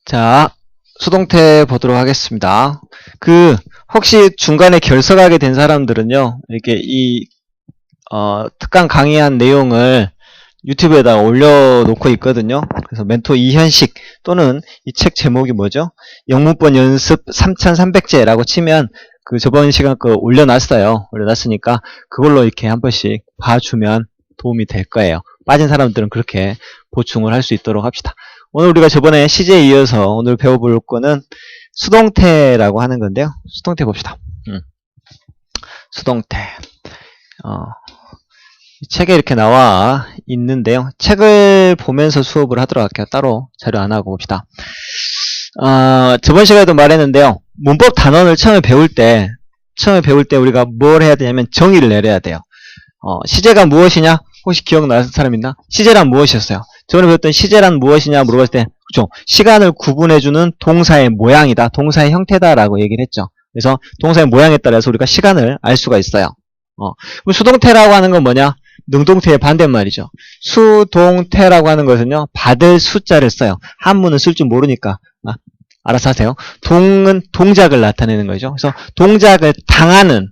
자, 수동태 보도록 하겠습니다. 혹시 중간에 결석하게 된 사람들은요, 이렇게 특강 강의한 내용을 유튜브에다 올려놓고 있거든요. 그래서 멘토 이현식 또는 이 책 제목이 뭐죠? 영문법 연습 3300제라고 치면 저번 시간 거 올려놨어요. 올려놨으니까 그걸로 이렇게 한 번씩 봐주면 도움이 될 거예요. 빠진 사람들은 그렇게 보충을 할 수 있도록 합시다. 오늘 우리가 저번에 시제에 이어서 오늘 배워볼 거는 수동태라고 하는 건데요. 수동태 봅시다. 수동태. 이 책에 이렇게 나와 있는데요. 책을 보면서 수업을 하도록 할게요. 따로 자료 안 하고 봅시다. 저번 시간에도 말했는데요. 문법 단원을 처음에 배울 때 우리가 뭘 해야 되냐면 정의를 내려야 돼요. 시제가 무엇이냐? 혹시 기억나는 사람 있나? 시제란 무엇이었어요? 저번에 배웠던 시제란 무엇이냐 물어봤을 때, 그렇죠? 시간을 구분해주는 동사의 모양이다, 동사의 형태다라고 얘기를 했죠. 그래서 동사의 모양에 따라서 우리가 시간을 알 수가 있어요. 그럼 수동태라고 하는 건 뭐냐? 능동태의 반대말이죠. 수동태라고 하는 것은요, 받을 숫자를 써요. 한문은 쓸 줄 모르니까 알아서 하세요. 동은 동작을 나타내는 거죠. 그래서 동작을 당하는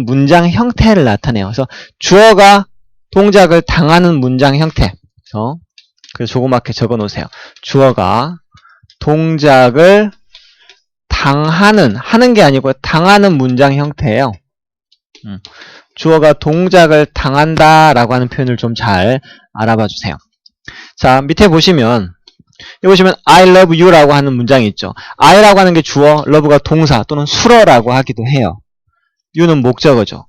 문장 형태를 나타내요. 그래서 주어가 동작을 당하는 문장 형태. 그래서 조그맣게 적어 놓으세요. 주어가 동작을 하는 게 아니고 당하는 문장 형태예요. 주어가 동작을 당한다 라고 하는 표현을 좀 잘 알아봐 주세요. 자, 밑에 보시면 여기 보시면 I love you 라고 하는 문장이 있죠. I라고 하는 게 주어, love가 동사 또는 수어라고 하기도 해요. you는 목적어죠.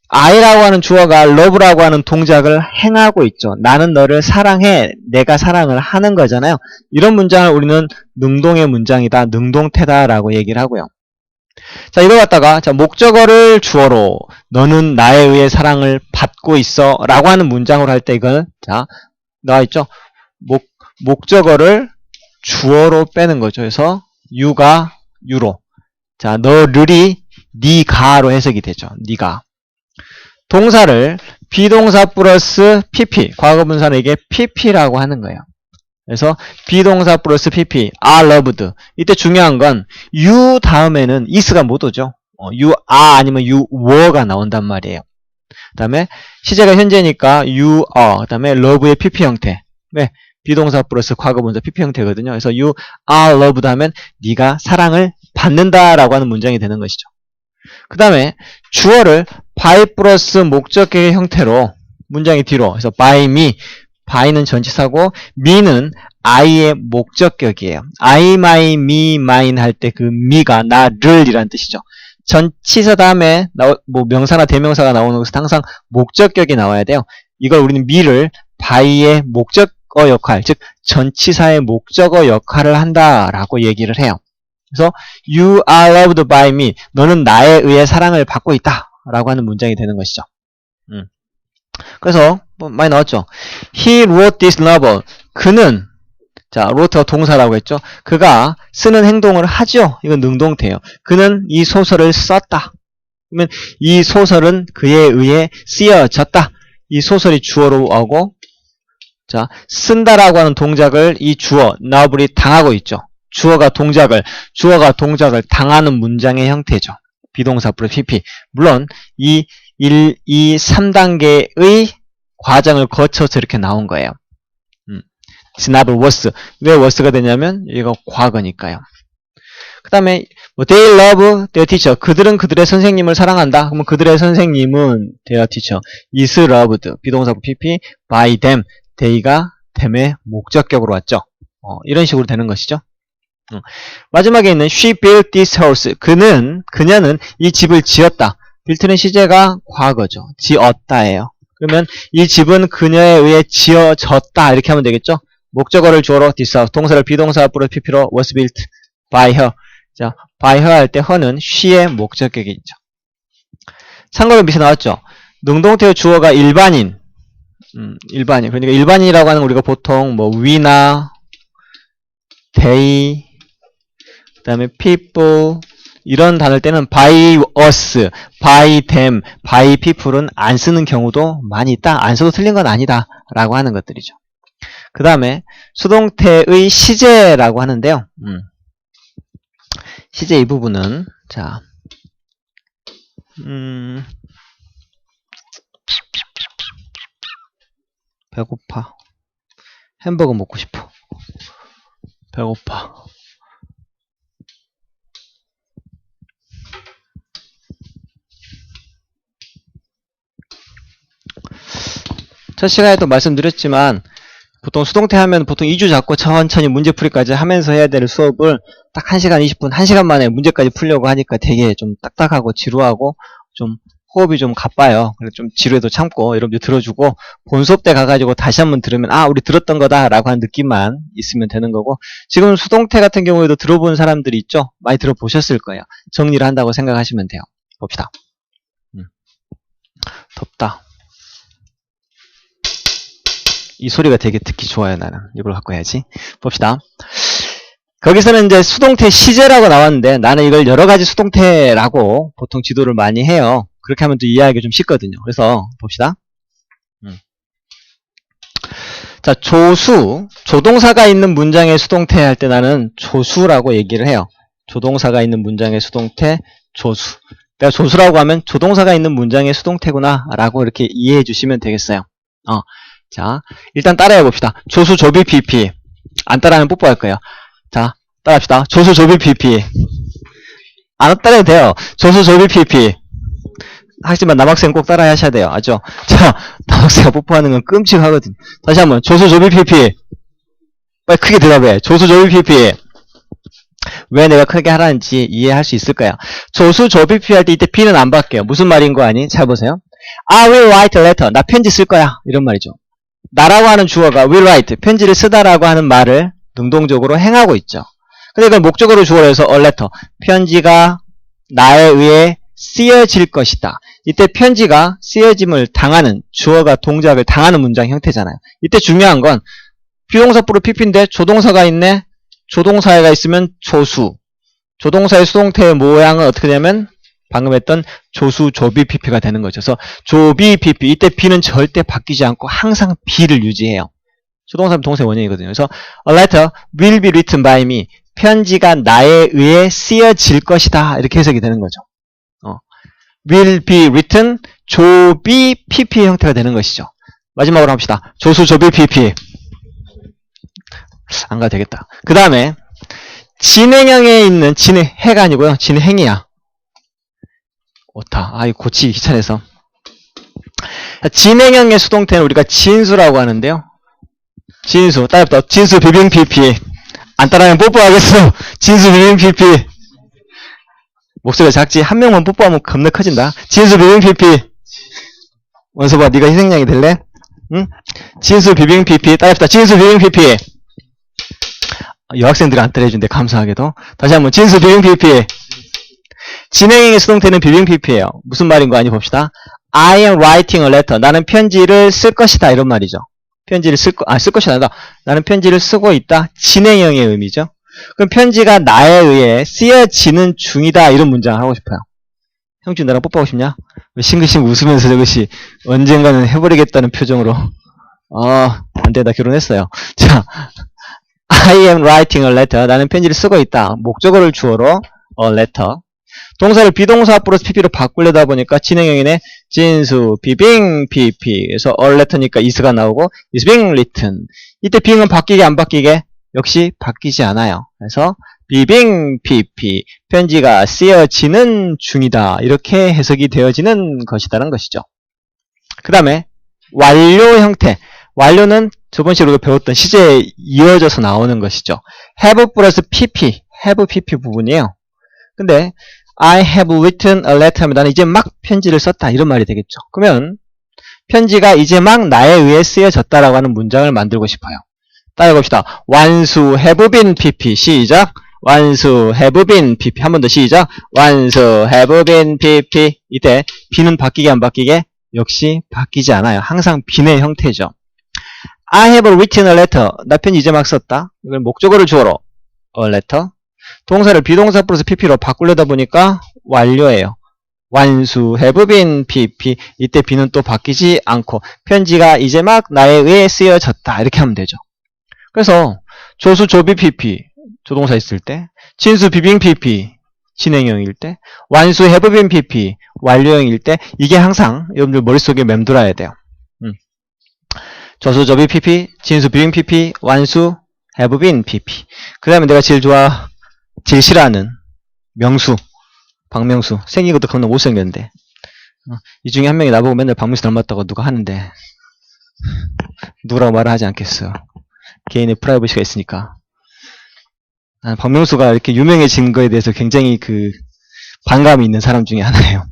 I라고 하는 주어가 love라고 하는 동작을 행하고 있죠. 나는 너를 사랑해. 내가 사랑을 하는 거잖아요. 이런 문장을 우리는 능동의 문장이다, 능동태다 라고 얘기를 하고요. 자, 이거 갖다가 목적어를 주어로 너는 나에 의해 사랑을 받고 있어 라고 하는 문장으로 할 때 이거는 나와 있죠. 목적어를 주어로 빼는 거죠. 그래서 you가 you로, 너를이 네가로 해석이 되죠. 네가. 동사를 비동사 플러스 pp, 과거분사는 이게 pp라고 하는 거예요. 그래서 비동사 플러스 pp, are loved. 이때 중요한 건 you 다음에는 is가 못 오죠. you are 아니면 you were가 나온단 말이에요. 그 다음에 시제가 현재니까 you are, 그 다음에 love의 pp 형태. 네, 비동사 플러스 과거분사 pp 형태거든요. 그래서 you are loved 하면 네가 사랑을 받는다라고 하는 문장이 되는 것이죠. 그 다음에 주어를 by 플러스 목적격의 형태로 문장이 뒤로, 그래서 by me, by는 전치사고 me는 I의 목적격이에요. I, my, me, mine 할 때 그 me가 나를 이란 뜻이죠. 전치사 다음에 명사나 대명사가 나오는 것은 항상 목적격이 나와야 돼요. 이걸 우리는 me를 by의 목적어 역할, 즉 전치사의 목적어 역할을 한다라고 얘기를 해요. 그래서 you are loved by me, 너는 나에 의해 사랑을 받고 있다 라고 하는 문장이 되는 것이죠. 그래서 많이 나왔죠. He wrote this novel. 그는, wrote가 동사라고 했죠. 그가 쓰는 행동을 하죠. 이건 능동태예요. 그는 이 소설을 썼다. 그러면 이 소설은 그에 의해 쓰여졌다. 이 소설이 주어로 오고, 쓴다라고 하는 동작을 이 주어 novel이 당하고 있죠. 주어가 동작을 당하는 문장의 형태죠. 비동사 플러스 pp. 물론 이 3단계의 과정을 거쳐서 이렇게 나온 거예요. novel was. 왜 was가 되냐면 이거 과거니까요. 그 다음에 they love their teacher. 그들은 그들의 선생님을 사랑한다. 그러면 그들의 선생님은 their teacher is loved. 비동사 pp by them. they가 them의 목적격으로 왔죠. 이런 식으로 되는 것이죠. 마지막에 있는 she built this house. 그녀는 이 집을 지었다. built는 시제가 과거죠. 지었다예요. 그러면 이 집은 그녀에 의해 지어졌다. 이렇게 하면 되겠죠. 목적어를 주어로 this house, 동사를 비동사 플러스 pp로 was built by her. by her 할 때 her는 she의 목적격이 있죠. 참고로 밑에 나왔죠. 능동태의 주어가 일반인. 일반인. 그러니까 일반인이라고 하는 우리가 보통 we나 they, 그 다음에 people 이런 단어를 때는 by us, by them, by people은 안 쓰는 경우도 많이 있다. 안 써도 틀린 건 아니다 라고 하는 것들이죠. 그 다음에 수동태의 시제라고 하는데요. 시제 이 부분은 자, 배고파. 햄버거 먹고 싶어. 배고파. 첫 시간에도 말씀드렸지만 보통 수동태 하면 보통 2주 잡고 천천히 문제풀이까지 하면서 해야 되는 수업을 딱 1시간 20분, 1시간 만에 문제까지 풀려고 하니까 되게 좀 딱딱하고 지루하고 좀 호흡이 좀 가빠요. 그래서 좀 지루해도 참고 여러분들 들어주고 본 수업 때 가가지고 다시 한번 들으면 아 우리 들었던 거다 라고 하는 느낌만 있으면 되는 거고 지금 수동태 같은 경우에도 들어본 사람들이 있죠? 많이 들어보셨을 거예요. 정리를 한다고 생각하시면 돼요. 봅시다. 덥다. 이 소리가 되게 듣기 좋아요. 나는 이걸 갖고 해야지. 봅시다. 거기서는 이제 수동태 시제라고 나왔는데 나는 이걸 여러가지 수동태라고 보통 지도를 많이 해요. 그렇게 하면 또 이해하기 좀 쉽거든요. 그래서 봅시다. 자, 조수, 조동사가 있는 문장의 수동태 할 때 나는 조수라고 얘기를 해요. 조동사가 있는 문장의 수동태 조수. 내가 조수라고 하면 조동사가 있는 문장의 수동태구나 라고 이렇게 이해해 주시면 되겠어요. 자, 일단 따라해 봅시다. 조수 조비 PP. 안 따라하면 뽀뽀할 거예요. 자, 따라합시다. 조수 조비 PP. 안 따라해도 돼요. 조수 조비 PP. 하지만 남학생 꼭 따라 하셔야 돼요. 알죠? 자, 남학생가 뽀뽀하는 건 끔찍하거든. 다시 한번. 조수 조비 PP. 빨리 크게 대답해. 조수 조비 PP. 왜 내가 크게 하라는지 이해할 수 있을 거야. 조수 조비 PP 할 때 이때 B는 안 바뀌어요. 무슨 말인 거 아니? 잘 보세요. I will write a letter. 나 편지 쓸 거야. 이런 말이죠. 나라고 하는 주어가 will write, 편지를 쓰다라고 하는 말을 능동적으로 행하고 있죠. 근데 이걸 목적어로 주어로 해서 a letter, 편지가 나에 의해 쓰여질 것이다. 이때 편지가 쓰여짐을 당하는, 주어가 동작을 당하는 문장 형태잖아요. 이때 중요한 건 비동사 플러스 PP인데 조동사가 있네. 조동사가 있으면 조수. 조동사의 수동태의 모양은 어떻게 되냐면 방금 했던 조수 조비 PP가 되는 거죠. 그래서 조비 PP, 이때 B는 절대 바뀌지 않고 항상 B를 유지해요. 조동사는 동사의 원형이거든요. 그래서 a letter will be written by me, 편지가 나에 의해 쓰여질 것이다 이렇게 해석이 되는 거죠. will be written, 조비 PP 형태가 되는 것이죠. 마지막으로 합시다. 조수 조비 PP. 안 가도 되겠다. 그 다음에 진행형에 있는 진행해가 아니고요. 진행이야. 오타. 이거 고치기 귀찮아서. 진행형의 수동태는 우리가 진수라고 하는데요. 진수. 따라붙어. 진수 비빙 PP. 안 따라하면 뽀뽀하겠어. 진수 비빙 PP. 목소리가 작지? 한 명만 뽀뽀하면 겁나 커진다. 진수 비빙 PP. 원서봐. 네가 희생양이 될래? 응? 진수 비빙 PP. 따라붙어. 진수 비빙 PP. 여학생들이 안 따라해준대. 감사하게도. 다시 한번. 진수 비빙 PP. 진행형의 수동태는 비빙 PP예요. 무슨 말인 거 아니 봅시다. I am writing a letter. 나는 편지를 쓸 것이다. 이런 말이죠. 편지를 쓸 것이 아니라 나는 편지를 쓰고 있다. 진행형의 의미죠. 그럼 편지가 나에 의해 쓰여지는 중이다. 이런 문장을 하고 싶어요. 형준 나랑 뽀뽀하고 싶냐? 왜 싱글싱글 웃으면서 저것이 언젠가는 해버리겠다는 표정으로. 안 돼. 나 결혼했어요. 자, I am writing a letter. 나는 편지를 쓰고 있다. 목적어를 주어로 a letter. 동사를 비동사 플러스 PP로 바꾸려다 보니까 진행형이네. 진수 비빙 PP. 그래서 a letter니까 is가 나오고 is being written. 이때 being은 바뀌게 안 바뀌게? 역시 바뀌지 않아요. 그래서 비빙 PP. 편지가 쓰여지는 중이다. 이렇게 해석이 되어지는 것이다라는 것이죠. 그 다음에 완료 형태. 완료는 저번 시간에 배웠던 시제에 이어져서 나오는 것이죠. have 플러스 PP. have PP 부분이에요. 근데 I have written a letter 하면 나는 이제 막 편지를 썼다 이런 말이 되겠죠. 그러면 편지가 이제 막 나에 의해 쓰여졌다라고 하는 문장을 만들고 싶어요. 따라해봅시다. 완수 have been PP. 시작. 완수 have been PP. 한 번 더 시작. 완수 have been PP. 이때 B는 바뀌게 안 바뀌게? 역시 바뀌지 않아요. 항상 B의 형태죠. I have written a letter. 나 편지 이제 막 썼다. 이걸 목적어를 주어로 a letter. 동사를 비동사 플러스 PP로 바꾸려다 보니까 완료예요. 완수 have been PP. 이때 B는 또 바뀌지 않고 편지가 이제 막 나에 의해 쓰여졌다. 이렇게 하면 되죠. 그래서 조수 조비 PP 조동사 있을 때, 진수 비빙 PP 진행형일 때, 완수 have been PP 완료형일 때 이게 항상 여러분들 머릿속에 맴돌아야 돼요. 조수 조비 PP, 진수 비빙 PP, 완수 have been PP. 그 다음에 내가 제일 싫어하는 명수, 박명수. 생긴 것도 겁나 못생겼는데 이 중에 한 명이 나보고 맨날 박명수 닮았다고 누가 하는데 누구라고 말을 하지 않겠어. 개인의 프라이버시가 있으니까. 나는 박명수가 이렇게 유명해진 거에 대해서 굉장히 반감이 있는 사람 중에 하나예요.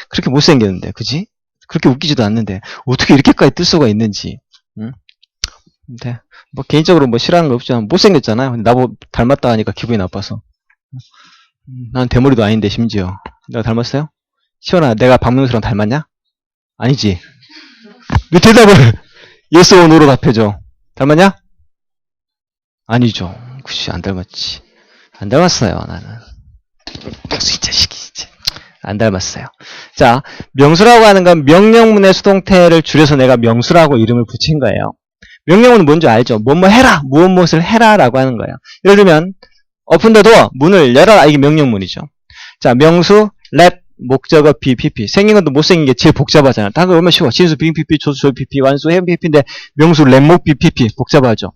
그렇게 못생겼는데, 그지? 그렇게 웃기지도 않는데 어떻게 이렇게까지 뜰 수가 있는지. 근데 뭐 개인적으로 뭐 싫어하는 거 없지만 못생겼잖아요. 근데 나보고 닮았다 하니까 기분이 나빠서. 난 대머리도 아닌데 심지어. 내가 닮았어요? 시원아, 내가 박명수랑 닮았냐? 아니지. 왜 대답을 yes or no로 답해줘. 닮았냐? 아니죠. 그치, 안 닮았지. 안 닮았어요, 나는. 명수 이 자식이 진짜. 안 닮았어요. 자, 명수라고 하는 건 명령문의 수동태를 줄여서 내가 명수라고 이름을 붙인 거예요. 명령문은 뭔지 알죠? 뭐뭐 해라, 무엇을 해라라고 하는 거예요. 예를 들면 open the door, 문을 열어라. 이게 명령문이죠. 자, 명수 let 목적어 be pp. 생긴 것도 못생긴 게 제일 복잡하잖아. 다른 거 얼마나 쉬워. 진수 being pp, 조수 조비 pp, 완수 have pp인데 명수 let 목 be pp 복잡하죠.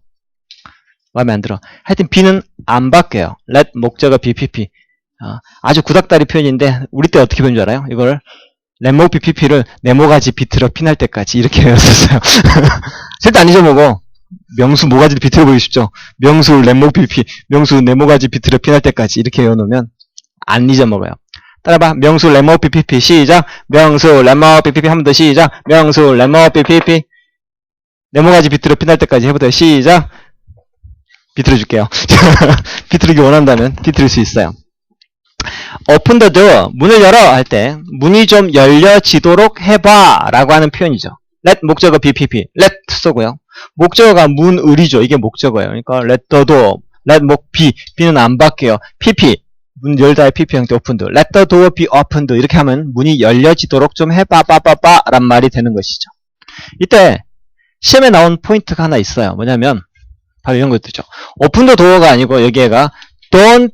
마음에 안 들어. 하여튼 be는 안 바뀌어요. let 목적어 be pp. 아주 구닥다리 표현인데 우리 때 어떻게 배운 줄 알아요? 이걸 let 목 be pp를 네 모가지 비틀어 피날 때까지 이렇게 배웠었어요. 절대 안 잊어먹어. 명수 모가지를 비틀어 보기 쉽죠. 명수 let 목 pp, 명수 네 모가지 비틀어 피날 때까지 이렇게 외워놓으면 안 잊어먹어요. 따라봐. 명수 let 목 be pp 시작. 명수 let 목 be pp 한 번 더 시작. 명수 let 목 be pp 네 모가지 비틀어 피날 때까지 해보세요. 시작. 비틀어 줄게요. 비틀기 원한다면 비틀을 수 있어요. open the door, 문을 열어 할 때 문이 좀 열려지도록 해봐 라고 하는 표현이죠. let 목적어 be pp, let 쓰고요. 목적어가 문을이죠. 이게 목적어예요. 그러니까 let the door, let 목 be, be는 안 바뀌어요. pp, 문 열다의 pp 형태 open the, let the door be opened 이렇게 하면 문이 열려지도록 좀 해봐 빠빠빠 란 말이 되는 것이죠. 이때 시험에 나온 포인트가 하나 있어요. 뭐냐면 바로 이런 것들이죠. open the door가 아니고 여기에가 don't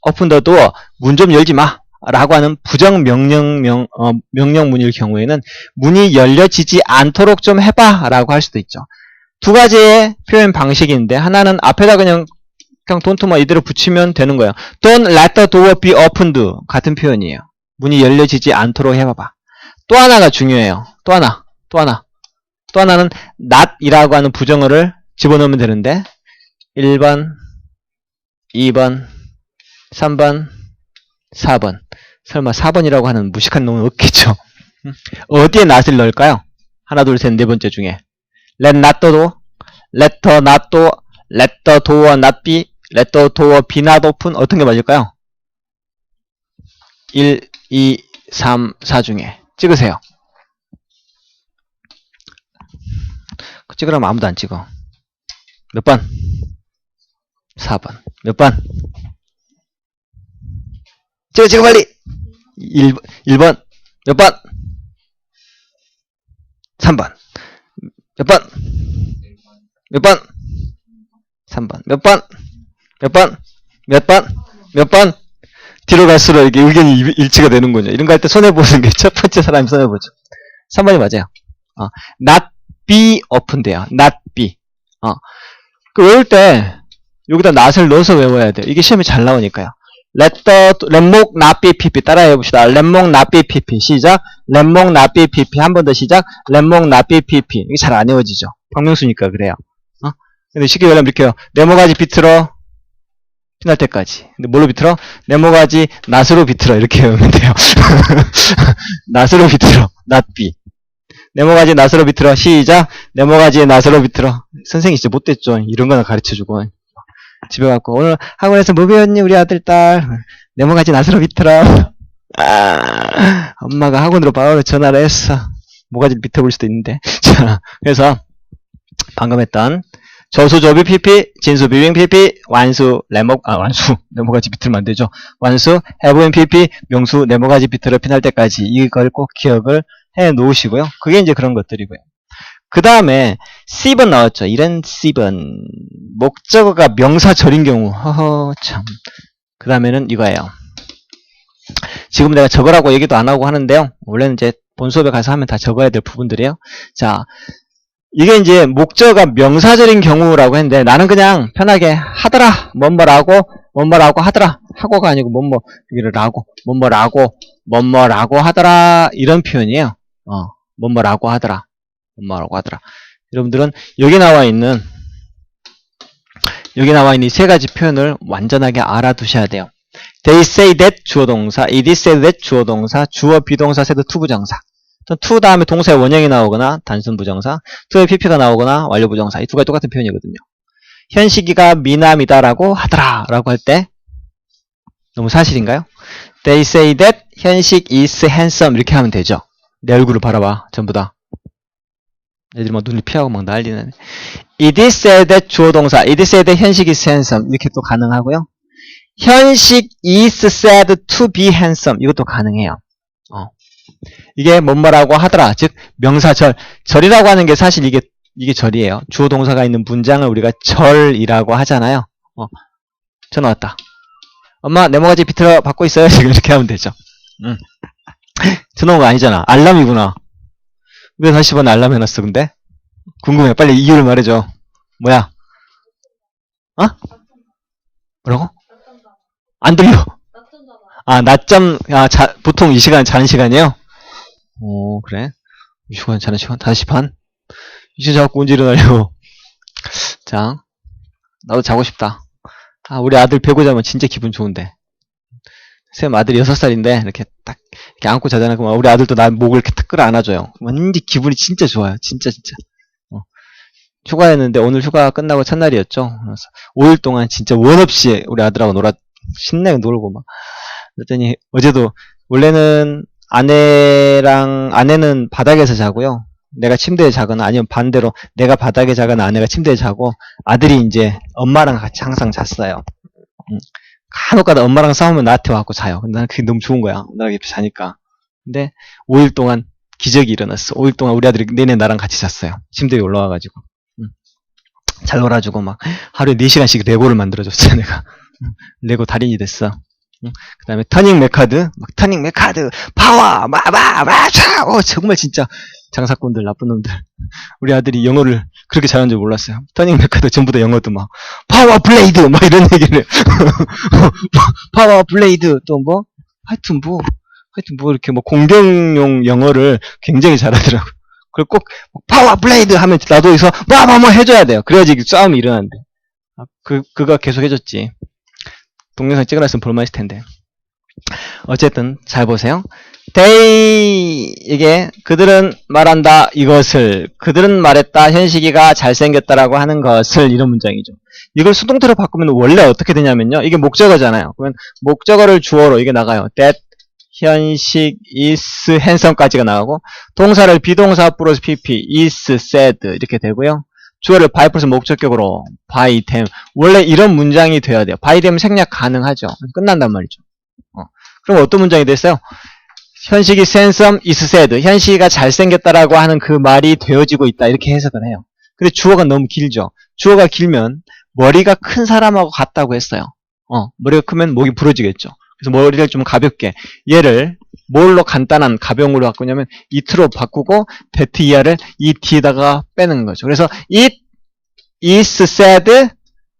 open the door, 문 좀 열지 마 라고 하는 부정 명령문일 경우에는 문이 열려지지 않도록 좀 해봐 라고 할 수도 있죠. 두 가지의 표현 방식이 있는데 하나는 앞에다 그냥 don't만 이대로 붙이면 되는 거예요. Don't let the door be opened 같은 표현이에요. 문이 열려지지 않도록 해봐봐. 또 하나가 중요해요. 또 하나는 not 이라고 하는 부정어를 집어넣으면 되는데 1번, 2번, 3번, 4번. 설마 4번이라고 하는 무식한 놈은 없겠죠. 어디에 not을 넣을까요? 하나, 둘, 셋, 네 번째 중에 let not the door, let the not door, let the door not be, let the door be not open. 어떤 게 맞을까요? 1, 2, 3, 4 중에 찍으세요. 찍으라면 아무도 안 찍어. 몇 번? 4번. 몇 번? 찍어 빨리! 1번. 몇 번? 3번. 몇 번? 몇 번? 3번. 몇 번? 몇 번? 몇 번? 몇 번? 뒤로 갈수록 이게 의견이 일치가 되는군요. 이런 거 할 때 손해보는 게 첫 번째 사람이 손해보죠. 3번이 맞아요. not be open돼요. not be. 그 외울 때 여기다 not을 넣어서 외워야 돼요. 이게 시험에 잘 나오니까요. let 목 not be pp 따라해 봅시다. let 목 not be pp 시작. let 목 not be pp 한 번 더 시작. let 목 not be pp 이게 잘 안 외워지죠. 박명수니까 그래요. 근데 쉽게 외우려면 이렇게 해요. 네 모가지 비틀어 피날 때까지. 근데 뭘로 비틀어? 네 모가지 not으로 비틀어 이렇게 외우면 돼요. not으로 비틀어 not be. 네 모가지 not으로 비틀어 시작. 네 모가지 not으로 비틀어. 선생님이 진짜 못됐죠. 이런 거나 가르쳐주고 집에 갔고 오늘 학원에서 뭐 배웠니 우리 아들 딸? 네 모가지 not으로 비틀어. 엄마가 학원으로 바로 전화를 했어. 모가지를 비틀어볼 수도 있는데. 자, 그래서 방금 했던 조수 조비 pp, 진수 비빙 pp, 완수 완수 네 모가지 비틀면 안 되죠. 완수 have been pp, 명수 네 모가지 비틀어 피날 때까지 이걸 꼭 기억을 해 놓으시고요. 그게 이제 그런 것들이고요. 그 다음에 씹은 나왔죠. 이런 씹은 목적어가 명사절인 경우. 허허 참. 그 다음에는 이거예요. 지금 내가 적으라고 얘기도 안 하고 하는데요. 원래는 이제 본 수업에 가서 하면 다 적어야 될 부분들이에요. 자, 이게 이제 목적어가 명사절인 경우라고 했는데 나는 그냥 편하게 하더라. 뭐뭐라고 하더라. 하고가 아니고 뭐뭐라고 뭐뭐라고 하더라. 이런 표현이에요. 뭐뭐라고 하더라. 여러분들은 여기 나와 있는 이 세 가지 표현을 완전하게 알아두셔야 돼요. They say that 주어 동사, it is said that 주어 동사, 주어 비동사, said to 부정사. to 다음에 동사의 원형이 나오거나 단순 부정사, to의 pp가 나오거나 완료 부정사. 이 두 가지 똑같은 표현이거든요. 현식이가 미남이다라고 하더라 라고 할 때 너무 사실인가요? They say that 현식 is handsome 이렇게 하면 되죠. 내 얼굴을 바라봐. 전부 다. 애들이 막 눈을 피하고 막 난리네. It is said that 주어 동사, it is said that 현식 is handsome 이렇게 또 가능하고요. 현식 is said to be handsome 이것도 가능해요. 이게 뭐뭐라고 하더라. 즉 명사절. 절이라고 하는 게 사실 이게 절이에요. 주어 동사가 있는 문장을 우리가 절이라고 하잖아요. 전화 왔다. 엄마 내 모가지 비틀어 받고 있어요. 지금 이렇게 하면 되죠. 전화 온 거 아니잖아. 알람이구나. 왜 다시 번에 알람 해놨어 근데? 궁금해. 빨리 이유를 말해줘. 뭐야? 뭐라고? 안 들려. 낮잠, 보통 이 시간 자는 시간이에요? 그래? 이 시간 자는 시간? 5시 반? 이 시간 자꾸 언제 일어나려고. 자, 나도 자고 싶다. 우리 아들 배고 자면 진짜 기분 좋은데. 쌤 아들이 6살인데, 이렇게 딱, 이렇게 안고 자잖아요. 그럼 우리 아들도 나 목을 이렇게 탁 끌어 안아줘요. 왠지 기분이 진짜 좋아요. 진짜. 휴가였는데, 오늘 휴가 끝나고 첫날이었죠. 그래서 5일 동안 진짜 원 없이 우리 아들하고 신나게 놀고 막. 그랬더니 어제도 원래는 아내는 바닥에서 자고요. 내가 침대에 자거나 아니면 반대로 내가 바닥에 자거나 아내가 침대에 자고 아들이 이제 엄마랑 같이 항상 잤어요. 간혹가다 엄마랑 싸우면 나한테 와갖고 자요. 근데 나는 그게 너무 좋은 거야. 나랑 옆에 자니까. 근데 5일 동안 기적이 일어났어. 5일 동안 우리 아들이 내내 나랑 같이 잤어요. 침대에 올라와가지고. 잘 놀아주고 막 하루에 4시간씩 레고를 만들어줬어요. 내가. 레고 달인이 됐어. 그 다음에 터닝 메카드 파워 마차 정말 진짜 장사꾼들 나쁜 놈들. 우리 아들이 영어를 그렇게 잘하는 줄 몰랐어요. 터닝 메카드 전부 다 영어도 막 파워 블레이드 막 이런 얘기를 파워 블레이드 또 뭐 하여튼 뭐 이렇게 뭐 공격용 영어를 굉장히 잘하더라고. 그걸 꼭 파워 블레이드 하면 나도 여기서 뭐 해줘야 돼요. 그래야지 싸움이 일어나는데. 그거 계속 해줬지. 동영상 찍어놨으면 볼만했을 텐데. 어쨌든 잘 보세요. 이게 그들은 말한다 이것을, 그들은 말했다 현식이가 잘생겼다라고 하는 것을, 이런 문장이죠. 이걸 수동태로 바꾸면 원래 어떻게 되냐면요. 이게 목적어잖아요. 그러면 목적어를 주어로 이게 나가요. That 현식 is handsome까지가 나가고, 동사를 비동사 플러스 pp is said 이렇게 되고요. 주어를 by 플러스 목적격으로 by them. 원래 이런 문장이 돼야 돼요. by them 생략 가능하죠. 끝난단 말이죠. 그럼 어떤 문장이 됐어요? 현식이 handsome is said. 현식이가 잘생겼다라고 하는 그 말이 되어지고 있다. 이렇게 해석을 해요. 근데 주어가 너무 길죠. 주어가 길면 머리가 큰 사람하고 같다고 했어요. 머리가 크면 목이 부러지겠죠. 그래서 머리를 좀 가볍게, 얘를 뭘로 간단한 가벼움으로 바꾸냐면 it로 바꾸고 that 이하를 it에다가 빼는 거죠. 그래서 it is said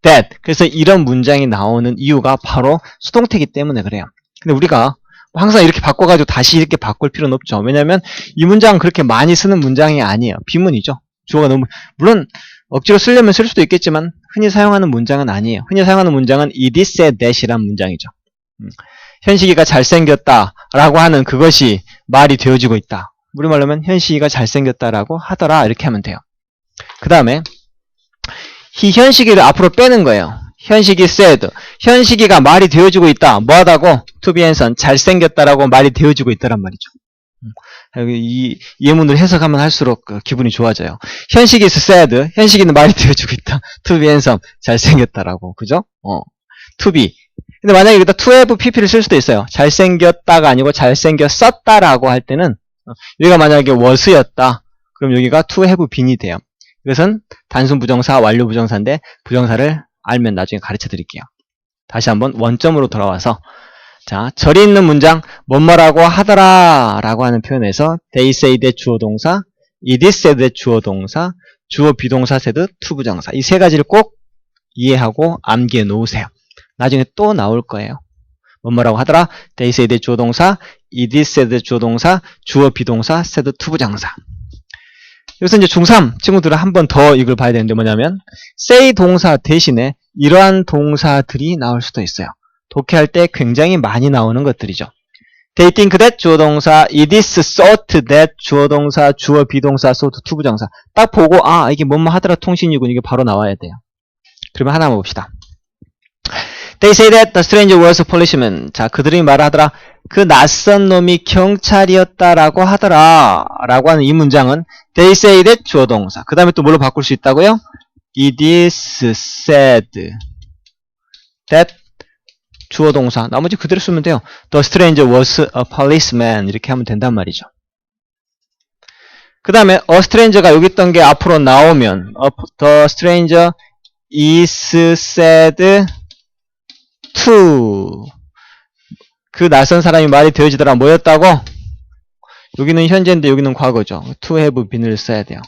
that. 그래서 이런 문장이 나오는 이유가 바로 수동태이기 때문에 그래요. 근데 우리가 항상 이렇게 바꿔가지고 다시 이렇게 바꿀 필요는 없죠. 왜냐면 이 문장은 그렇게 많이 쓰는 문장이 아니에요. 비문이죠. 주어가 너무, 물론 억지로 쓰려면 쓸 수도 있겠지만 흔히 사용하는 문장은 아니에요. 흔히 사용하는 문장은 it is said that이란 문장이죠. 현식이가 잘생겼다 라고 하는 그것이 말이 되어지고 있다. 우리말로 하면 현식이가 잘생겼다라고 하더라, 이렇게 하면 돼요. 그 다음에 현식이를 앞으로 빼는 거예요. 현식이 said. 현식이가 말이 되어지고 있다. 뭐하다고? to be handsome. 잘생겼다라고 말이 되어지고 있다란 말이죠. 이 예문을 해석하면 할수록 기분이 좋아져요. 현식이 is said. 현식이는 말이 되어지고 있다. to be handsome. 잘생겼다라고. 그죠? to be. 근데 만약에 여기다 to have pp를 쓸 수도 있어요. 잘생겼다가 아니고 잘생겼었다라고 할 때는, 여기가 만약에 was였다. 그럼 여기가 to have been이 돼요. 이것은 단순 부정사, 완료 부정사인데 부정사를 알면 나중에 가르쳐 드릴게요. 다시 한번 원점으로 돌아와서 자, 절이 있는 문장 뭐뭐라고 하더라 라고 하는 표현에서 they say that 주어 동사, it is said that 주어 동사, 주어 비동사 said to 부정사 이 세 가지를 꼭 이해하고 암기해 놓으세요. 나중에 또 나올 거예요. 뭐뭐라고 하더라 they say that 주어 동사, it is said that 주어 동사, 주어 비동사 said to 부정사. 여기서 이제 중3 친구들은 한 번 더 이걸 봐야 되는데 뭐냐면 say 동사 대신에 이러한 동사들이 나올 수도 있어요. 독해할 때 굉장히 많이 나오는 것들이죠. They think that 주어 동사, it is thought that 주어 동사, 주어 비동사, thought to 부정사. 딱 보고 아 이게 뭐뭐 하더라 통신이군 이게 바로 나와야 돼요. 그러면 하나만 봅시다. They say that the stranger was a policeman. 자 그들이 말하더라 그 낯선 놈이 경찰이었다라고 하더라 라고 하는 이 문장은 They say that 주어 동사. 그 다음에 또 뭘로 바꿀 수 있다고요? It is said that 주어 동사. 나머지 그대로 쓰면 돼요. The stranger was a policeman. 이렇게 하면 된단 말이죠. 그 다음에 a stranger가 여기 있던 게 앞으로 나오면 the stranger is said to 그 낯선 사람이 말이 되어지더라. 뭐였다고? 여기는 현재인데 여기는 과거죠. to have been을 써야 돼요.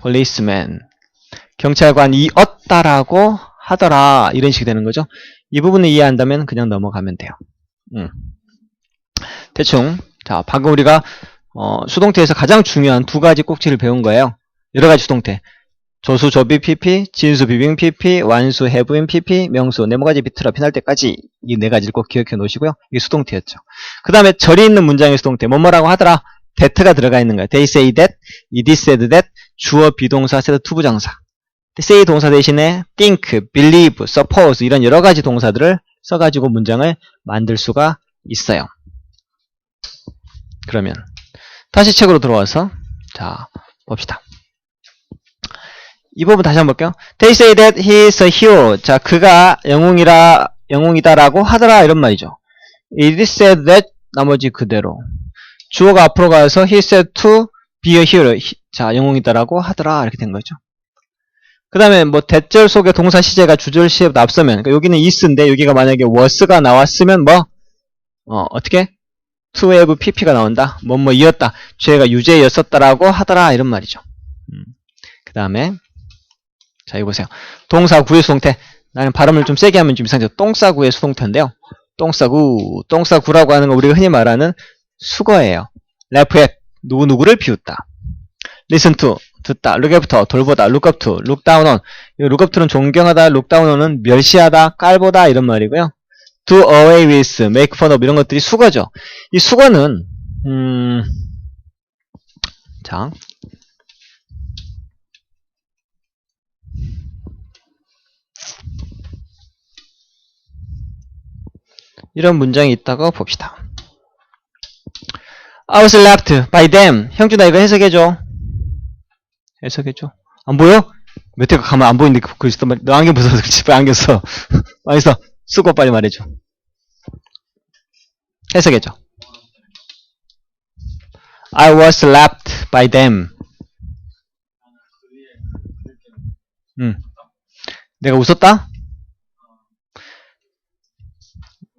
policeman. 경찰관이었다라고 하더라. 이런 식이 되는 거죠. 이 부분을 이해한다면 그냥 넘어가면 돼요. 대충. 자, 방금 우리가 수동태에서 가장 중요한 두 가지 꼭지를 배운 거예요. 여러 가지 수동태. 조수, 조비, PP, 진수, 비빙, PP, 완수, 해부인, PP, 명수, 네모가지 비틀어 피날 때까지 이 네 가지를 꼭 기억해 놓으시고요. 이게 수동태였죠. 그 다음에 절이 있는 문장의 수동태. 뭐뭐라고 하더라. that가 들어가 있는 거예요. They say that, it is said that, 주어, 비동사, said to 부정사. say 동사 대신에 think, believe, suppose 이런 여러 가지 동사들을 써가지고 문장을 만들 수가 있어요. 그러면 다시 책으로 들어와서 자 봅시다. 이 부분 다시 한번 볼게요. They say that he is a hero. 자, 그가 영웅이다라고 하더라 이런 말이죠. It is said that 나머지 그대로. 주어가 앞으로 가서 he said to be a hero. 자, 영웅이다라고 하더라 이렇게 된 거죠. 그 다음에 뭐 대절 속에 동사 시제가 주절 시제보다 앞서면 그러니까 여기는 is인데 여기가 만약에 was가 나왔으면 뭐 어떻게? to have pp가 나온다. 뭐뭐이었다. 죄가 유죄였었다라고 하더라 이런 말이죠. 그 다음에 자 이거 보세요. 동사구의 수동태. 나는 발음을 좀 세게 하면 좀 이상하죠. 똥싸구의 수동태인데요. 똥싸구라고 하는 거 우리가 흔히 말하는 수거예요. laugh at 누구누구를 비웃다. listen to 듣다. look after 돌보다. look up to look down on look up to는 존경하다. look down on은 멸시하다. 깔보다 이런 말이고요. do away with, make fun of 이런 것들이 수거죠. 이 수거는 자 이런 문장이 있다고 봅시다. I was left by them. 형준아 이거 해석해줘. 해석해줘. 안 보여? 몇 회가 가면 안 보이는데 그 있단 말이야. 너 안경 벗어서 그렇지. 빨리 안경 써. 빨리 써. 쓰고 빨리 말해줘. 해석해줘. I was left by them. 내가 웃었다?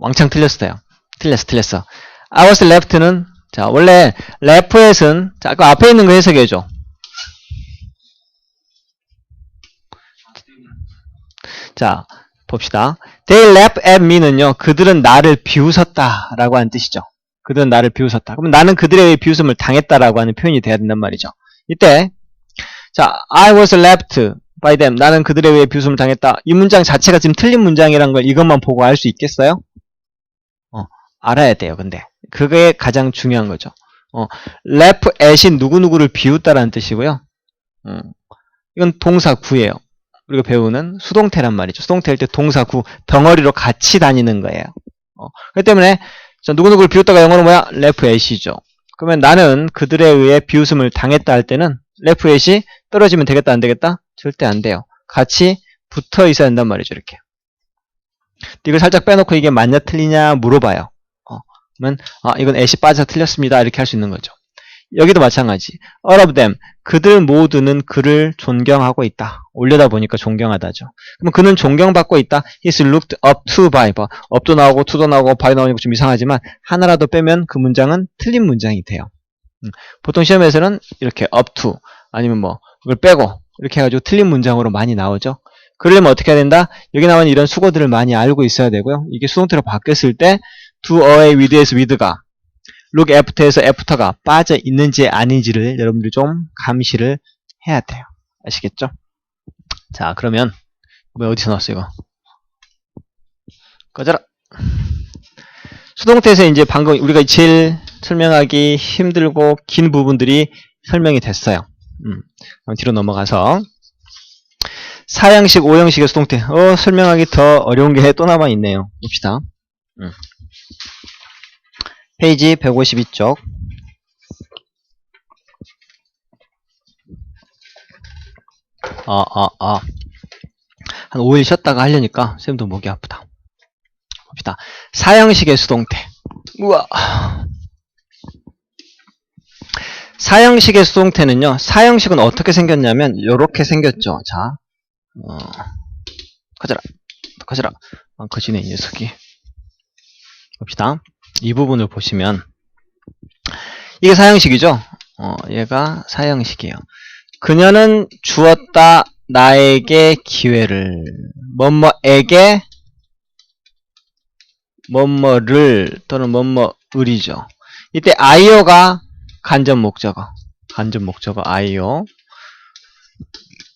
왕창 틀렸어요. 틀렸어. I was left는 자 원래 left at은 자 아까 앞에 있는 거 해석해줘. 자 봅시다. They laughed at me는요. 그들은 나를 비웃었다 라고 하는 뜻이죠. 그들은 나를 비웃었다. 그럼 나는 그들에 의해 비웃음을 당했다라고 하는 표현이 돼야 된단 말이죠. 이때 자 I was laughed by them. 나는 그들에 의해 비웃음을 당했다. 이 문장 자체가 지금 틀린 문장이란 걸 이것만 보고 알 수 있겠어요? 알아야 돼요. 근데 그게 가장 중요한 거죠. laugh at이 누구누구를 비웃다라는 뜻이고요. 이건 동사구예요. 우리가 배우는 수동태란 말이죠. 수동태일 때 동사구 덩어리로 같이 다니는 거예요. 그렇기 때문에 누구누구를 비웃다가 영어로 뭐야? laugh at이죠. 그러면 나는 그들에 의해 비웃음을 당했다 할 때는 laugh at이 떨어지면 되겠다 안 되겠다? 절대 안 돼요. 같이 붙어 있어야 한단 말이죠. 이렇게. 이걸 살짝 빼놓고 이게 맞냐 틀리냐 물어봐요. 그러면 이건 at이 빠져서 틀렸습니다. 이렇게 할 수 있는 거죠. 여기도 마찬가지. all of them. 그들 모두는 그를 존경하고 있다. 올려다 보니까 존경하다죠. 그럼 그는 존경받고 있다. He's looked up to by. up도 나오고 to도 나오고 by 나오니까 좀 이상하지만 하나라도 빼면 그 문장은 틀린 문장이 돼요. 보통 시험에서는 이렇게 up to 아니면 뭐 이걸 빼고 이렇게 해가지고 틀린 문장으로 많이 나오죠. 그러려면 어떻게 해야 된다? 여기 나오는 이런 수거들을 많이 알고 있어야 되고요. 이게 수동태로 바뀌었을 때 do away with에서 with가 look after에서 after가 빠져 있는지 아닌지를 여러분들이 좀 감시를 해야 돼요. 아시겠죠? 자, 그러면 어디서 나왔어 이거? 꺼져라. 수동태에서 이제 방금 우리가 제일 설명하기 힘들고 긴 부분들이 설명이 됐어요. 그럼 뒤로 넘어가서 4형식, 5형식의 수동태. 설명하기 더 어려운 게 또 남아 있네요. 봅시다. 페이지 152쪽. 한 5일 쉬었다가 하려니까 쌤도 목이 아프다. 봅시다. 4형식의 수동태. 우와. 4형식의 수동태는요. 4형식은 어떻게 생겼냐면 이렇게 생겼죠. 자, 커져라. 커지네 이 녀석이. 봅시다. 이 부분을 보시면 이게 4형식이죠. 얘가 4형식이에요. 그녀는 주었다 나에게 기회를 뭐뭐에게 뭐뭐를 또는 뭐뭐을이죠. 이때 아이오가 간접 목적어 아이오,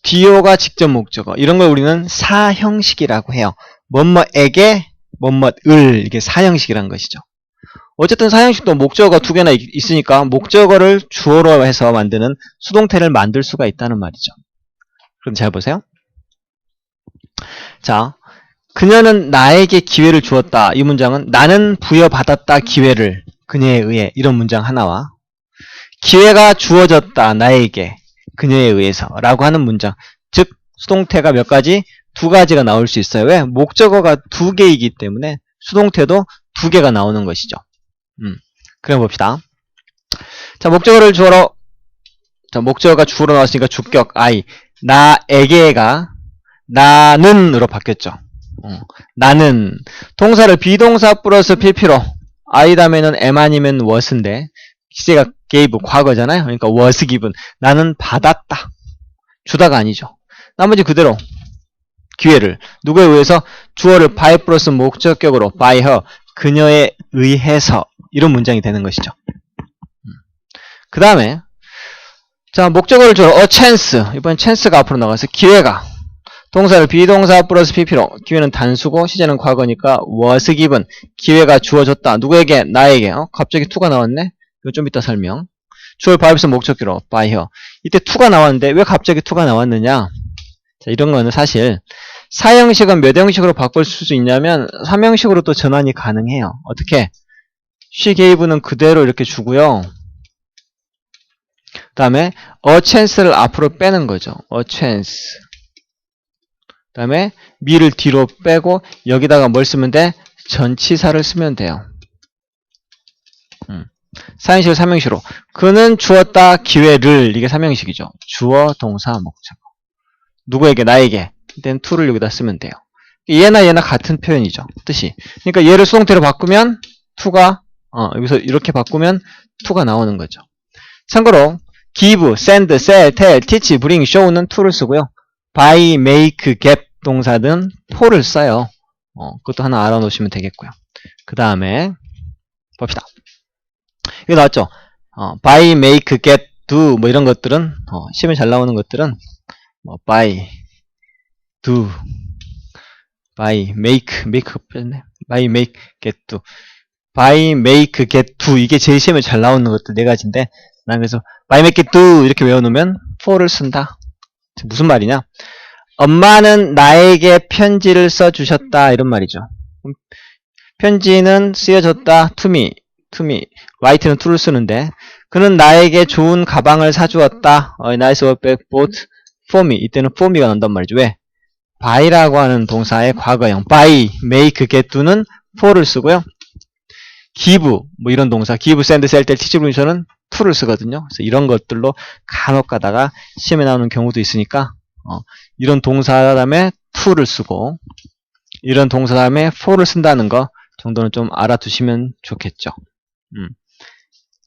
디오가 직접 목적어, 이런 걸 우리는 4형식이라고 해요. 뭐뭐에게 뭐뭐을, 이게 4형식이라는 것이죠. 어쨌든 4형식도 목적어가 2개나 있으니까 목적어를 주어로 해서 만드는 수동태를 만들 수가 있다는 말이죠. 그럼 잘 보세요. 자, 그녀는 나에게 기회를 주었다. 이 문장은 나는 부여받았다 기회를 그녀에 의해, 이런 문장 하나와 기회가 주어졌다 나에게 그녀에 의해서 라고 하는 문장, 즉 수동태가 몇 가지? 2가지가 나올 수 있어요. 왜? 목적어가 2개이기 때문에 수동태도 2개가 나오는 것이죠. 그럼 봅시다. 자, 목적어를 주어로, 자, 목적어가 주어로 나왔으니까 주격 I, 나에게가 나는으로 바뀌었죠. 나는 동사를 비동사 플러스 PP로, I 다음에는 am 아니면 was인데 시제가 gave 과거잖아요. 그러니까 was given. 나는 받았다. 주다가 아니죠. 나머지 그대로 기회를 누구에 의해서? 주어를 by 플러스 목적격으로 by her, 그녀에 의해서, 이런 문장이 되는 것이죠. 그 다음에 자, 목적어를 주어 a chance, 이번 chance가 앞으로 나가서 기회가 동사를 비동사 플러스 pp로, 기회는 단수고 시제는 과거니까 was given, 기회가 주어졌다. 누구에게? 나에게. 갑자기 to가 나왔네. 이거 좀 이따 설명. 주어를 by 플러스 목적격으로 by her. 이때 to가 나왔는데 왜 갑자기 to가 나왔느냐? 자, 이런 거는 사실 4형식은 몇 형식으로 바꿀 수 있냐면 3형식으로 또 전환이 가능해요. 어떻게? she gave는 그대로 이렇게 주고요. 그 다음에 a chance를 앞으로 빼는 거죠. a chance. 그 다음에 me를 뒤로 빼고 여기다가 뭘 쓰면 돼? 전치사를 쓰면 돼요. 4형식을 3형식으로. 그는 주었다 기회를, 이게 3형식이죠. 주어, 동사, 목적어. 누구에게? 나에게. 이때는 to를 여기다 쓰면 돼요. 얘나 같은 표현이죠. 뜻이. 그러니까 얘를 수동태로 바꾸면 to가, 여기서 이렇게 바꾸면 to가 나오는 거죠. 참고로 give, send, sell, tell, teach, bring, show는 to를 쓰고요. buy, make, get 동사는 for를 써요. 그것도 하나 알아놓으시면 되겠고요. 그 다음에 봅시다. 이거 나왔죠? buy, make, get, do 뭐 이런 것들은 시험에 잘 나오는 것들은 buy, do, buy, make 빼네. buy, make, get, do, buy, make, get, do, 이게 제일 시험에 잘 나오는 것들 4가지인데 난 그래서 buy, make, get, do 이렇게 외워놓으면 for를 쓴다. 무슨 말이냐? 엄마는 나에게 편지를 써주셨다, 이런 말이죠. 편지는 쓰여졌다, to me, write는 to를 쓰는데 그는 나에게 좋은 가방을 사주었다, nice work bought for me, 이때는 for me가 난단 말이죠. 왜? buy라고 하는 동사의 과거형 buy, make, get, do는 for를 쓰고요. give, 뭐 이런 동사 give, send, sell, tell, teach, bring는 to를 쓰거든요. 그래서 이런 것들로 간혹 가다가 시험에 나오는 경우도 있으니까 이런 동사 다음에 to를 쓰고 이런 동사 다음에 for를 쓴다는 거 정도는 좀 알아두시면 좋겠죠.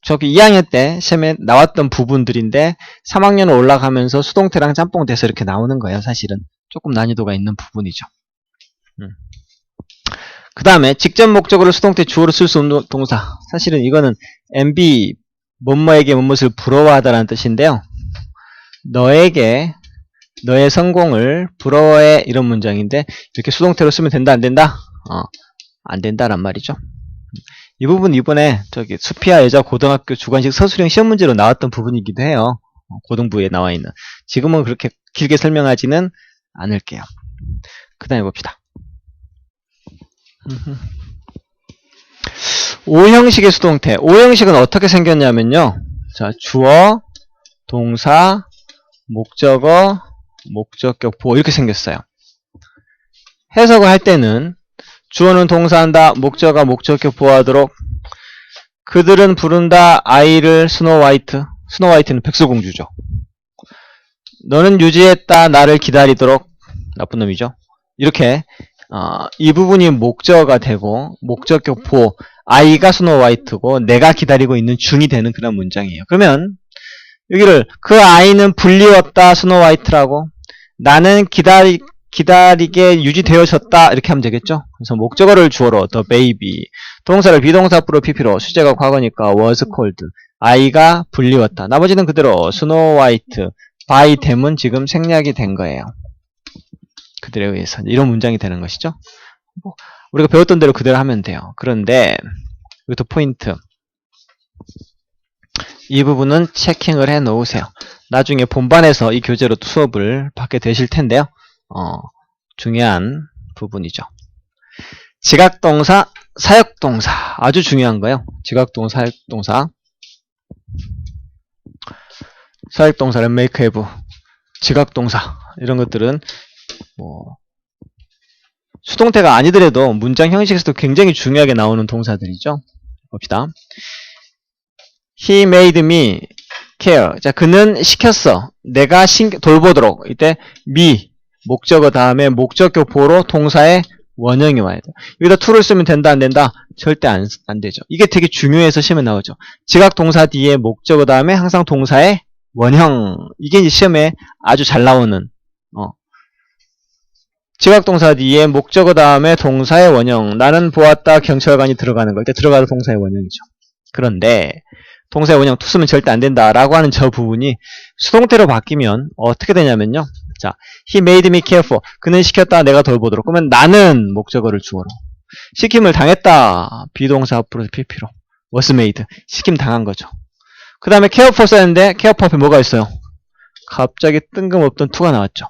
저기 2학년 때 시험에 나왔던 부분들인데 3학년 올라가면서 수동태랑 짬뽕 돼서 이렇게 나오는 거예요. 사실은 조금 난이도가 있는 부분이죠. 그 다음에 직접 목적어를 수동태 주어로 쓸 수 없는 동사. 사실은 이거는 MB 뭐뭐에게 무엇을 부러워하다라는 뜻인데요. 너에게 너의 성공을 부러워해 이런 문장인데 이렇게 수동태로 쓰면 된다 안 된다? 안 된다란 말이죠. 이 부분 이번에 저기 수피아 여자 고등학교 주관식 서술형 시험 문제로 나왔던 부분이기도 해요. 고등부에 나와 있는. 지금은 그렇게 길게 설명하지는 않을게요. 그 다음에 봅시다. O형식의 수동태. O형식은 어떻게 생겼냐면요. 자, 주어, 동사, 목적어, 목적격, 보어 이렇게 생겼어요. 해석을 할 때는 주어는 동사한다, 목적어가 목적격 보호하도록 그들은 부른다 아이를 스노우화이트. 스노우화이트는 백설공주죠. 너는 유지했다 나를 기다리도록 나쁜 놈이죠. 이렇게 이 부분이 목적어가 되고 목적격 보호 아이가 스노우화이트고 내가 기다리고 있는 중이 되는 그런 문장이에요. 그러면 여기를 그 아이는 불리웠다 스노우화이트라고 나는 기다리게 유지되어졌다 이렇게 하면 되겠죠. 그래서 목적어를 주어로 the baby 동사를 비동사 앞으로 pp로 수제가 과거니까 was cold 아이가 불리웠다 나머지는 그대로 스노우화이트 by them은 지금 생략이 된 거예요. 그들에 의해서 이런 문장이 되는 것이죠. 우리가 배웠던 대로 그대로 하면 돼요. 그런데 이것도 포인트 이 부분은 체킹을 해 놓으세요. 나중에 본반에서 이 교재로 수업을 받게 되실 텐데요. 중요한 부분이죠. 지각동사, 사역동사 아주 중요한 거예요. 지각동사, 사역동사 사역동사는 make, have, 지각동사 이런 것들은 수동태가 아니더라도 문장 형식에서도 굉장히 중요하게 나오는 동사들이죠. 봅시다. He made me care. 자, 그는 시켰어. 내가 돌보도록. 이때 me 목적어 다음에 목적격 보로 동사의 원형이 와야 돼. 여기다 to를 쓰면 된다 안 된다? 절대 안 되죠. 이게 되게 중요해서 시험에 나오죠. 지각 동사 뒤에 목적어 다음에 항상 동사의 원형. 이게 이제 시험에 아주 잘 나오는 지각 동사 뒤에 목적어 다음에 동사의 원형. 나는 보았다 경찰관이 들어가는 걸 때 들어가도 동사의 원형이죠. 그런데 동사의 원형 to 쓰면 절대 안 된다라고 하는 저 부분이 수동태로 바뀌면 어떻게 되냐면요. 자, he made me careful. 그는 시켰다 내가 돌보도록. 그러면 나는 목적어를 주어로. 시킴을 당했다. 비동사 앞으로 pp로. was made. 시킴 당한 거죠. 그 다음에 careful 썼는데 careful 앞에 뭐가 있어요? 갑자기 뜬금없던 to가 나왔죠.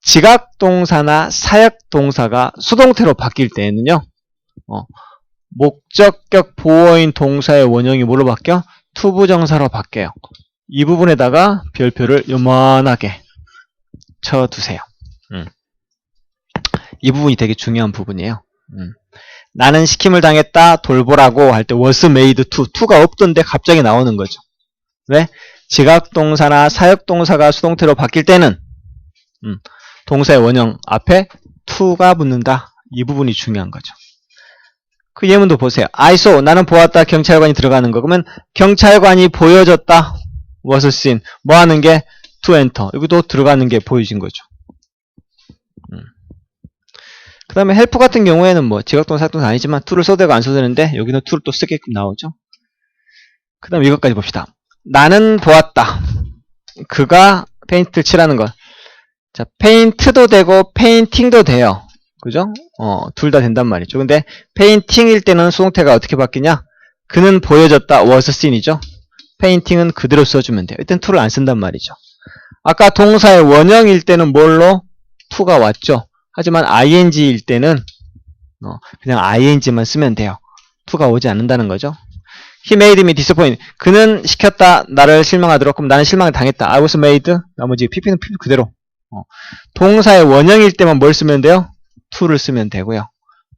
지각동사나 사역동사가 수동태로 바뀔 때에는요. 목적격 보어인 동사의 원형이 뭐로 바뀌어? 투부정사로 바뀌어요. 이 부분에다가 별표를 요만하게 쳐두세요. 이 부분이 되게 중요한 부분이에요. 나는 시킴을 당했다 돌보라고 할 때 was made to. to가 없던데 갑자기 나오는 거죠. 왜? 지각동사나 사역동사가 수동태로 바뀔 때는 동사의 원형 앞에 to가 붙는다. 이 부분이 중요한 거죠. 그 예문도 보세요. I saw. 나는 보았다. 경찰관이 들어가는 거. 그러면 경찰관이 보여졌다. was seen. 뭐 하는 게? to enter. 여기도 들어가는 게 보여진 거죠. 그 다음에 help 같은 경우에는 뭐 지각동사, 사역동사 아니지만 to를 써도 되고 안 써도 되는데 여기는 to를 또 쓰게끔 나오죠. 그 다음에 이것까지 봅시다. 나는 보았다. 그가 페인트를 칠하는 것. 자, 페인트도 되고 페인팅도 돼요. 그죠? 둘 다 된단 말이죠. 근데 페인팅일 때는 수동태가 어떻게 바뀌냐? 그는 보여졌다. was seen이죠. 페인팅은 그대로 써주면 돼요. 이땐 to를 안 쓴단 말이죠. 아까 동사의 원형일 때는 뭘로? to가 왔죠. 하지만 ing일 때는 그냥 ing만 쓰면 돼요. to가 오지 않는다는 거죠. He made me disappoint. 그는 시켰다. 나를 실망하도록. 그럼 나는 실망을 당했다. I was made. 나머지 pp는 pp 그대로. 동사의 원형일 때만 뭘 쓰면 돼요? to를 쓰면 되고요.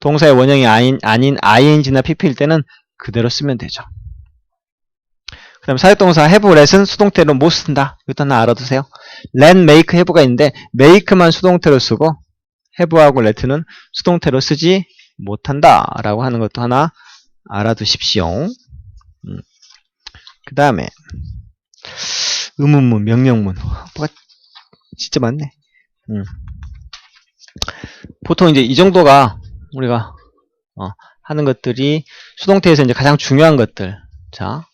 동사의 원형이 아닌 ing나 pp일 때는 그대로 쓰면 되죠. 그 다음 사역동사 have, let은 수동태로 못 쓴다. 이것도 하나 알아두세요. let, make, have가 있는데 make만 수동태로 쓰고 have하고 let는 수동태로 쓰지 못한다 라고 하는 것도 하나 알아두십시오. 그 다음에 의문문, 명령문 뭐가 진짜 많네. 보통 이제 이 정도가 우리가 하는 것들이 수동태에서 이제 가장 중요한 것들. 자,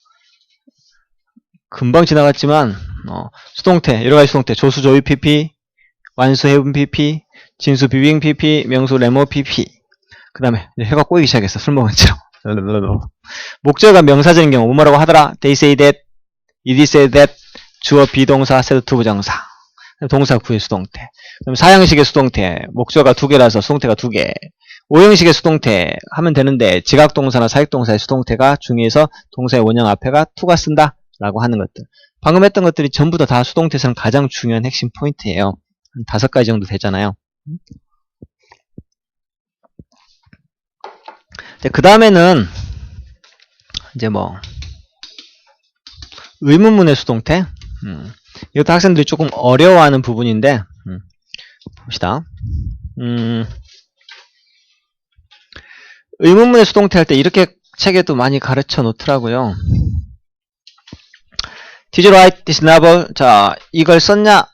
금방 지나갔지만 수동태, 여러 가지 수동태, 조수 조유 PP, 완수 해분 PP, 진수 비빙 PP, 명수 레모 PP. 그 다음에 혀가 꼬이기 시작했어. 술 먹은 처럼. 목적어가 명사적인 경우 뭐라고 하더라? They say that, it is said that, 주어 비동사, said to 부정사. 동사 구의 수동태. 그럼 4형식의 수동태, 목적어가 2개라서 수동태가 2개. 5형식의 수동태 하면 되는데 지각동사나 사역동사의 수동태가 중에서 동사의 원형 앞에가 to가 쓴다 라고 하는 것들. 방금 했던 것들이 전부 다 수동태에서는 가장 중요한 핵심 포인트예요. 한 5가지 정도 되잖아요. 그 다음에는 이제 의문문의 수동태. 이것도 학생들이 조금 어려워하는 부분인데 봅시다. 의문문의 수동태 할 때 이렇게 책에도 많이 가르쳐 놓더라고요. Did you write this novel? 자, 이걸 썼냐?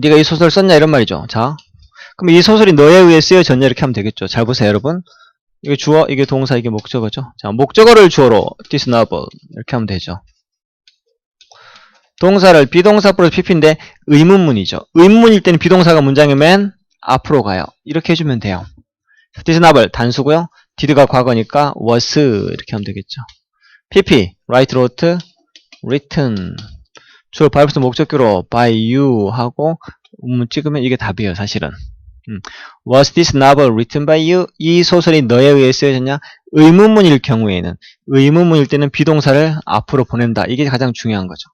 네가 이 소설을 썼냐? 이런 말이죠. 자, 그럼 이 소설이 너에 의해 쓰여졌냐? 이렇게 하면 되겠죠. 잘 보세요, 여러분. 이게 주어, 이게 동사, 이게 목적어죠. 자, 목적어를 주어로 this novel 이렇게 하면 되죠. 동사를 비동사 플러스 pp인데 의문문이죠. 의문문일 때는 비동사가 문장의 맨 앞으로 가요. 이렇게 해주면 돼요. this novel 단수고요. did가 과거니까 was 이렇게 하면 되겠죠. pp, write, wrote, written. 주어 발부터 목적격으로 by you 하고 의문문 찍으면 이게 답이에요, 사실은. Was this novel written by you? 이 소설이 너에 의해 쓰여졌냐? 의문문일 경우에는, 의문문일 때는 비동사를 앞으로 보낸다. 이게 가장 중요한 거죠.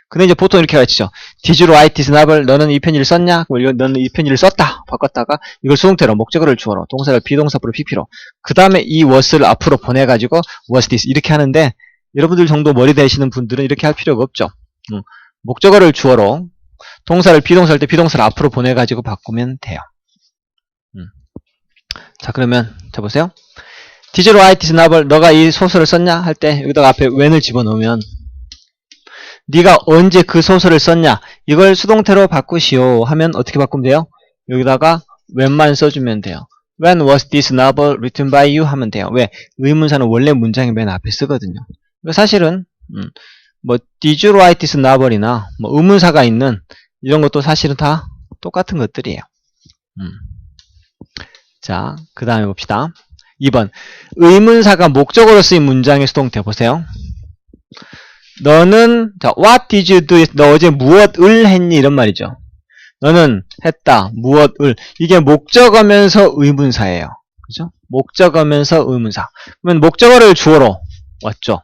근데 이제 보통 이렇게 가르치죠. Did you write this novel? 너는 이 편지를 썼냐? 너는 이 편지를 썼다. 바꿨다가 이걸 수동태로 목적어를 주어로 동사를 비동사 플러스 pp로 그 다음에 이 was를 앞으로 보내가지고 was this 이렇게 하는데 여러분들 정도 머리 대시는 분들은 이렇게 할 필요가 없죠. 목적어를 주어로 동사를 비동사 할 때 비동사를 앞으로 보내가지고 바꾸면 돼요. 자, 그러면 자 보세요. Did you write this novel? 너가 이 소설을 썼냐? 할 때 여기다가 앞에 when을 집어넣으면 네가 언제 그 소설을 썼냐? 이걸 수동태로 바꾸시오 하면 어떻게 바꾸면 돼요? 여기다가 when만 써주면 돼요. When was this novel written by you? 하면 돼요. 왜? 의문사는 원래 문장의 맨 앞에 쓰거든요. 사실은 Did you write this novel이나 의문사가 있는 이런 것도 사실은 다 똑같은 것들이에요. 자, 그 다음에 봅시다. 2번. 의문사가 목적어로 쓰인 문장의 수동태 보세요. 너는, 자, what did you do? 너 어제 무엇을 했니? 이런 말이죠. 너는 했다, 무엇을. 이게 목적어면서 의문사예요. 그죠? 목적어면서 의문사. 그러면 목적어를 주어로 왔죠.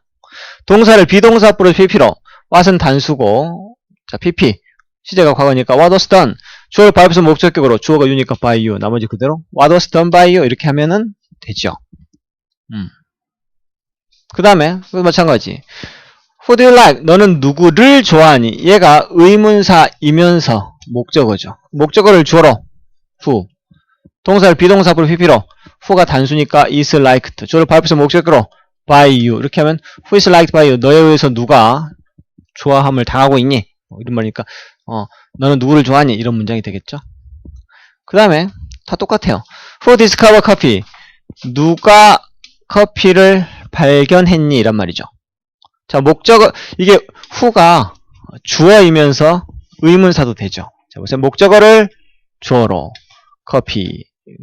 동사를 비동사 플러스 pp로. what은 단수고, 자, pp. 시제가 과거니까 what was done. 주어를 발부해서 목적격으로 주어가 you니까 by you. 나머지 그대로 what was done by you. 이렇게 하면은 되죠. 그 다음에, 마찬가지. Who do you like? 너는 누구를 좋아하니? 얘가 의문사이면서 목적어죠. 목적어를 주어로 who. 동사를 비동사 플러스 pp로. who가 단수니까 is liked. 주어를 발부해서 목적격으로 by you. 이렇게 하면 who is liked by you? 너에 의해서 누가 좋아함을 당하고 있니? 이런 말이니까 너는 누구를 좋아하니? 이런 문장이 되겠죠. 그 다음에 다 똑같아요. Who discovered coffee? 누가 커피를 발견했니? 이란 말이죠. 자, 목적어, 이게 who가 주어이면서 의문사도 되죠. 자, 보세요. 목적어를 주어로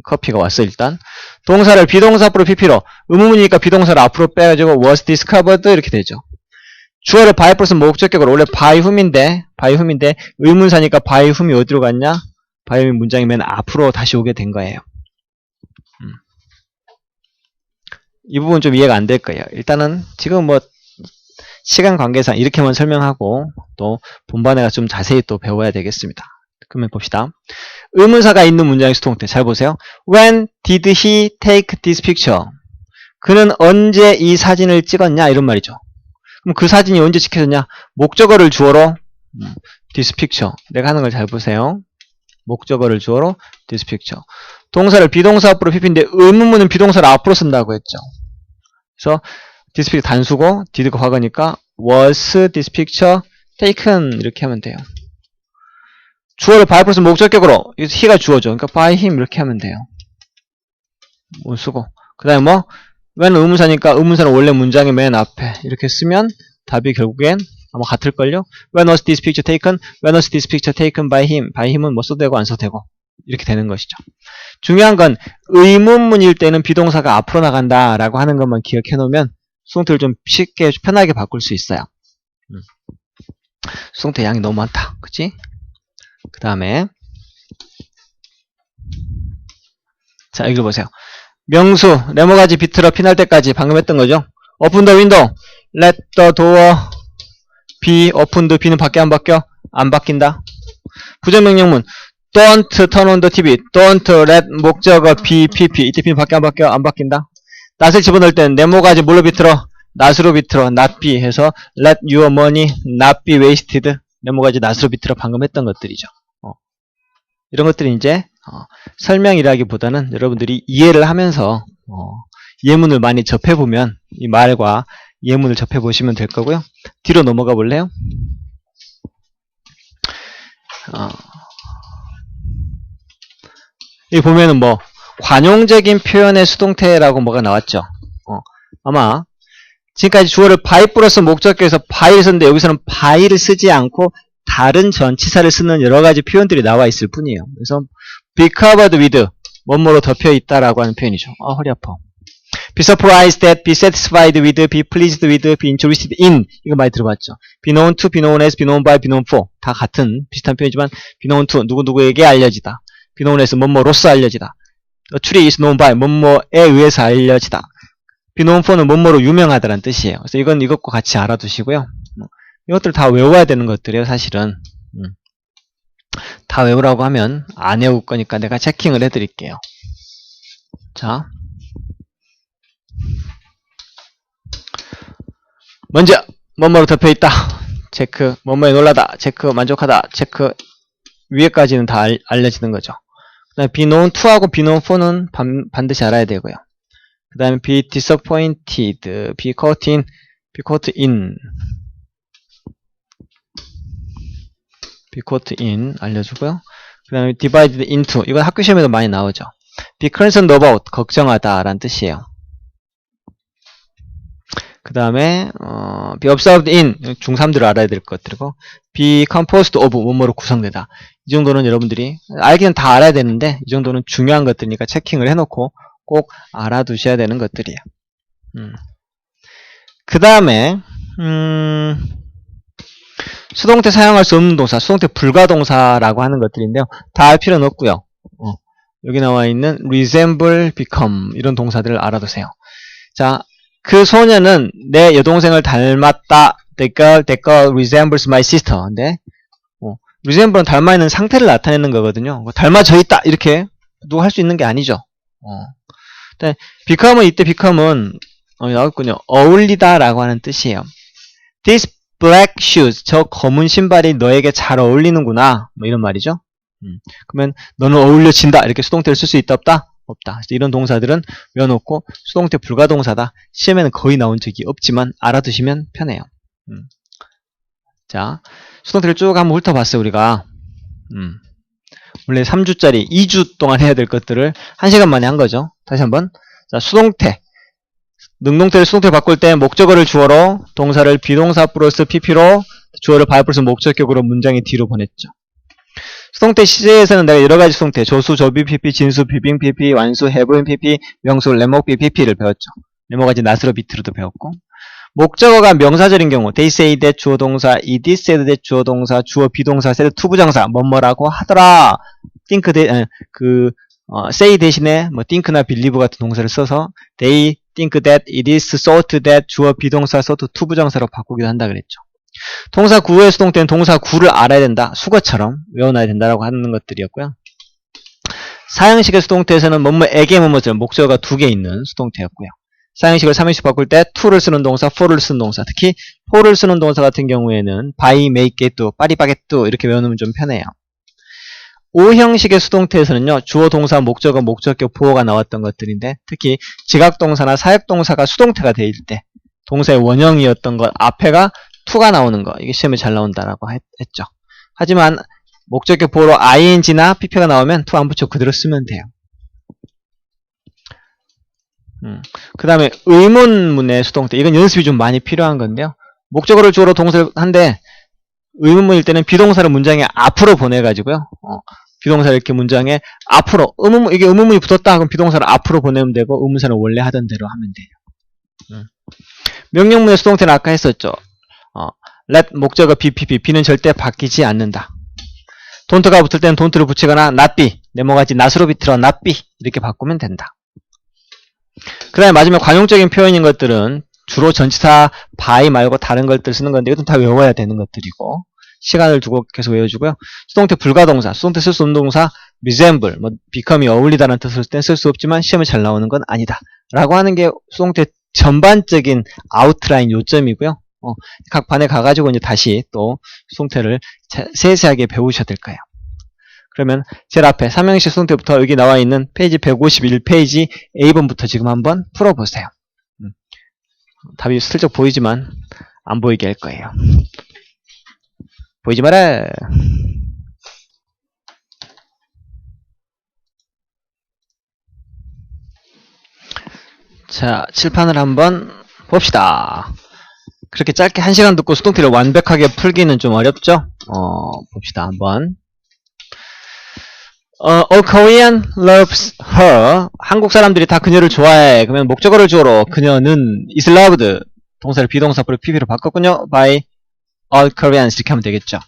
커피가 왔어, 일단. 동사를 비동사 플러스 pp로, 의문문이니까 비동사를 앞으로 빼가지고 was discovered 이렇게 되죠. 주어를 by 플러스 목적격으로, 원래 by whom인데 의문사니까 by whom이 어디로 갔냐? by whom이 문장이 맨 앞으로 다시 오게 된 거예요. 이 부분 좀 이해가 안 될 거예요. 일단은 지금 시간 관계상 이렇게만 설명하고 또 본반에 가서 좀 자세히 또 배워야 되겠습니다. 그러면 봅시다. 의문사가 있는 문장의 수동태 잘 보세요. When did he take this picture? 그는 언제 이 사진을 찍었냐? 이런 말이죠. 그럼 그 사진이 언제 찍혀졌냐? 목적어를 주어로 this picture. 내가 하는 걸 잘 보세요. 목적어를 주어로 this picture. 동사를 비동사 앞으로 pp인데 의문문은 비동사를 앞으로 쓴다고 했죠. 그래서 this picture 단수고 did가 과거니까 was this picture taken 이렇게 하면 돼요. 주어를 by 플러스 목적격으로 he가 주어죠. 그러니까 by him 이렇게 하면 돼요. 못 쓰고 그 다음에 뭐 when 의문사니까 의문사는 원래 문장의 맨 앞에 이렇게 쓰면 답이 결국엔 아마 같을걸요? When was this picture taken? When was this picture taken by him? by him은 뭐 써도 되고 안 써도 되고 이렇게 되는 것이죠. 중요한 건 의문문일 때는 비동사가 앞으로 나간다 라고 하는 것만 기억해 놓으면 수동태를 좀 쉽게 편하게 바꿀 수 있어요. 수동태 양이 너무 많다. 그치? 그 다음에 자 여기 보세요. 명수 네모가지 비틀어 피날 때까지 방금 했던 거죠. Open the window. Let the door be opened. B는 밖에 안 바뀌어? 안 바뀐다. 부정명령문 Don't turn on the TV. Don't let 목적어 be pp. 이때 B는 밖에 안 바뀌어? 안 바뀐다. 낫을 집어넣을 때는 네모가지 뭘로 비틀어? 낫으로 비틀어. not be 해서 let your money not be wasted. 네모가지 낫으로 비틀어 방금 했던 것들이죠. 이런 것들이 이제 설명이라기보다는 여러분들이 이해를 하면서 예문을 많이 접해보면 이 말과 예문을 접해보시면 될 거고요. 뒤로 넘어가 볼래요? 여기 보면은 뭐 관용적인 표현의 수동태라고 뭐가 나왔죠. 아마 지금까지 주어를 by 플러스 목적격에서 by를 썼는데 여기서는 by를 쓰지 않고 다른 전치사를 쓰는 여러가지 표현들이 나와 있을 뿐이에요. 그래서 be covered with 뭐뭐로 덮여 있다라고 하는 표현이죠. 허리 아파. be surprised at, be satisfied with, be pleased with, be interested in. 이거 많이 들어봤죠. be known to, be known as, be known by, be known for. 다 같은 비슷한 표현이지만 be known to 누구누구에게 알려지다. be known as 뭐뭐로서 알려지다. a tree is known by 뭐뭐에 의해서 알려지다. be known for는 뭐뭐로 유명하다는 뜻이에요. 그래서 이건 이것과 같이 알아두시고요. 이것들 다 외워야 되는 것들이에요, 사실은. 다 외우라고 하면 안 외울 거니까 내가 체킹을 해드릴게요. 자. 먼저, 뭐뭐로 덮여있다. 체크. 뭐뭐에 놀라다. 체크. 만족하다. 체크. 위에까지는 다 알려지는 거죠. 그 다음에 be known to하고 be known for는 반드시 알아야 되고요. 그 다음에 be disappointed. be caught in. be caught in. be caught in 알려주고요. 그 다음에 divided into 이건 학교 시험에도 많이 나오죠. be concerned about 걱정하다 라는 뜻이에요. 그 다음에 be observed in 중3들을 알아야 될 것들이고 be composed of 뭐뭐로 구성되다. 이 정도는 여러분들이 알기는 다 알아야 되는데 이 정도는 중요한 것들이니까 체킹을 해놓고 꼭 알아두셔야 되는 것들이에요. 그 다음에 수동태 사용할 수 없는 동사, 수동태 불가동사라고 하는 것들인데요. 다 알 필요는 없고요. 여기 나와 있는 resemble, become 이런 동사들을 알아두세요. 자, 그 소녀는 내 여동생을 닮았다. That girl resembles my sister. 근데 resemble은 닮아 있는 상태를 나타내는 거거든요. 닮아져 있다 이렇게 누가 할 수 있는 게 아니죠. become은 이때 become은 나왔군요. 어울리다라고 하는 뜻이에요. This black shoes, 저 검은 신발이 너에게 잘 어울리는구나. 뭐 이런 말이죠. 그러면 너는 어울려진다. 이렇게 수동태를 쓸 수 있다 없다? 없다. 이런 동사들은 외워놓고 수동태 불가동사다. 시험에는 거의 나온 적이 없지만 알아두시면 편해요. 자, 수동태를 쭉 한번 훑어봤어요. 우리가 원래 3주짜리 2주 동안 해야 될 것들을 1시간 만에 한 거죠. 다시 한번. 자, 수동태. 능동태를 수동태 바꿀 때 목적어를 주어로 동사를 비동사 플러스 pp로 주어를 by 플러스 목적격으로 문장의 뒤로 보냈죠. 수동태 시제에서는 내가 여러가지 수동태 조수, 조비, pp, 진수, 비빙, pp, 완수, 해부인, pp, 명수, 레목비, pp를 배웠죠. 레목가지 낫으로 비트로도 배웠고 목적어가 명사절인 경우 they say that 주어 동사, it is said that 주어 동사, 주어 비동사, said 투부정사 뭐뭐라고 하더라. think that, say 대신에 뭐 think나 believe 같은 동사를 써서 they think that it is thought that 주어 비동사 thought 투부정사로 바꾸기도 한다 그랬죠. 동사 구의 수동태는 동사 구를 알아야 된다. 수거처럼 외워놔야 된다라고 하는 것들이었고요. 사형식의 수동태에서는 뭐뭐에게 뭐뭐죠. 목적어가 2개 있는 수동태였고요. 사형식을 3형식 바꿀 때 to를 쓰는 동사, for를 쓰는 동사, 특히 for를 쓰는 동사 같은 경우에는 buy, make, get, do, 파리바게트 이렇게 외우면 좀 편해요. 5형식의 수동태에서는요, 주어, 동사, 목적어, 목적격, 보어가 나왔던 것들인데, 특히 지각동사나 사역동사가 수동태가 되어 있을 때, 동사의 원형이었던 것 앞에가 to가 나오는 거, 이게 시험에 잘 나온다라고 했죠. 하지만 목적격 보어로 ing나 pp가 나오면 to 안 붙이고 그대로 쓰면 돼요. 그 다음에 의문문의 수동태, 이건 연습이 좀 많이 필요한 건데요. 목적어를 주어로 동사를 한데 의문문일 때는 비동사를 문장에 앞으로 보내가지고요. 비동사를 이렇게 문장에 앞으로, 이게 의문문이 붙었다 하면 비동사를 앞으로 보내면 되고, 의문사는 원래 하던 대로 하면 돼요. 명령문의 수동태는 아까 했었죠. let 목적어 be, pp, b는 절대 바뀌지 않는다. don't가 붙을 때는 don't를 붙이거나 not be, 네모가지 not으로 비틀어 not be 이렇게 바꾸면 된다. 그 다음에 마지막 관용적인 표현인 것들은 주로 전치사 by 말고 다른 것들 쓰는 건데 이것도 다 외워야 되는 것들이고 시간을 두고 계속 외워주고요. 수동태 불가동사, 수동태 쓸 수 없는 동사 resemble, become이 어울리다는 뜻을 쓸 땐 쓸 수 없지만 시험에 잘 나오는 건 아니다 라고 하는 게 수동태 전반적인 아웃라인 요점이고요. 각 반에 가가지고 이제 다시 또 수동태를 세세하게 배우셔야 될 거예요. 그러면 제일 앞에 3형식 수동태부터 여기 나와 있는 페이지 151페이지 A번부터 지금 한번 풀어보세요. 답이 슬쩍 보이지만 안 보이게 할 거예요. 보이지 마라. 자, 칠판을 한번 봅시다. 그렇게 짧게 1시간 듣고 수동태를 완벽하게 풀기는 좀 어렵죠? 봅시다, 한번. All Korean loves her. 한국 사람들이 다 그녀를 좋아해. 그러면 목적어를 주어로 그녀는 is loved. 동사를 비동사 앞으로 pp로 바꿨군요. by all Koreans 이렇게 하면 되겠죠.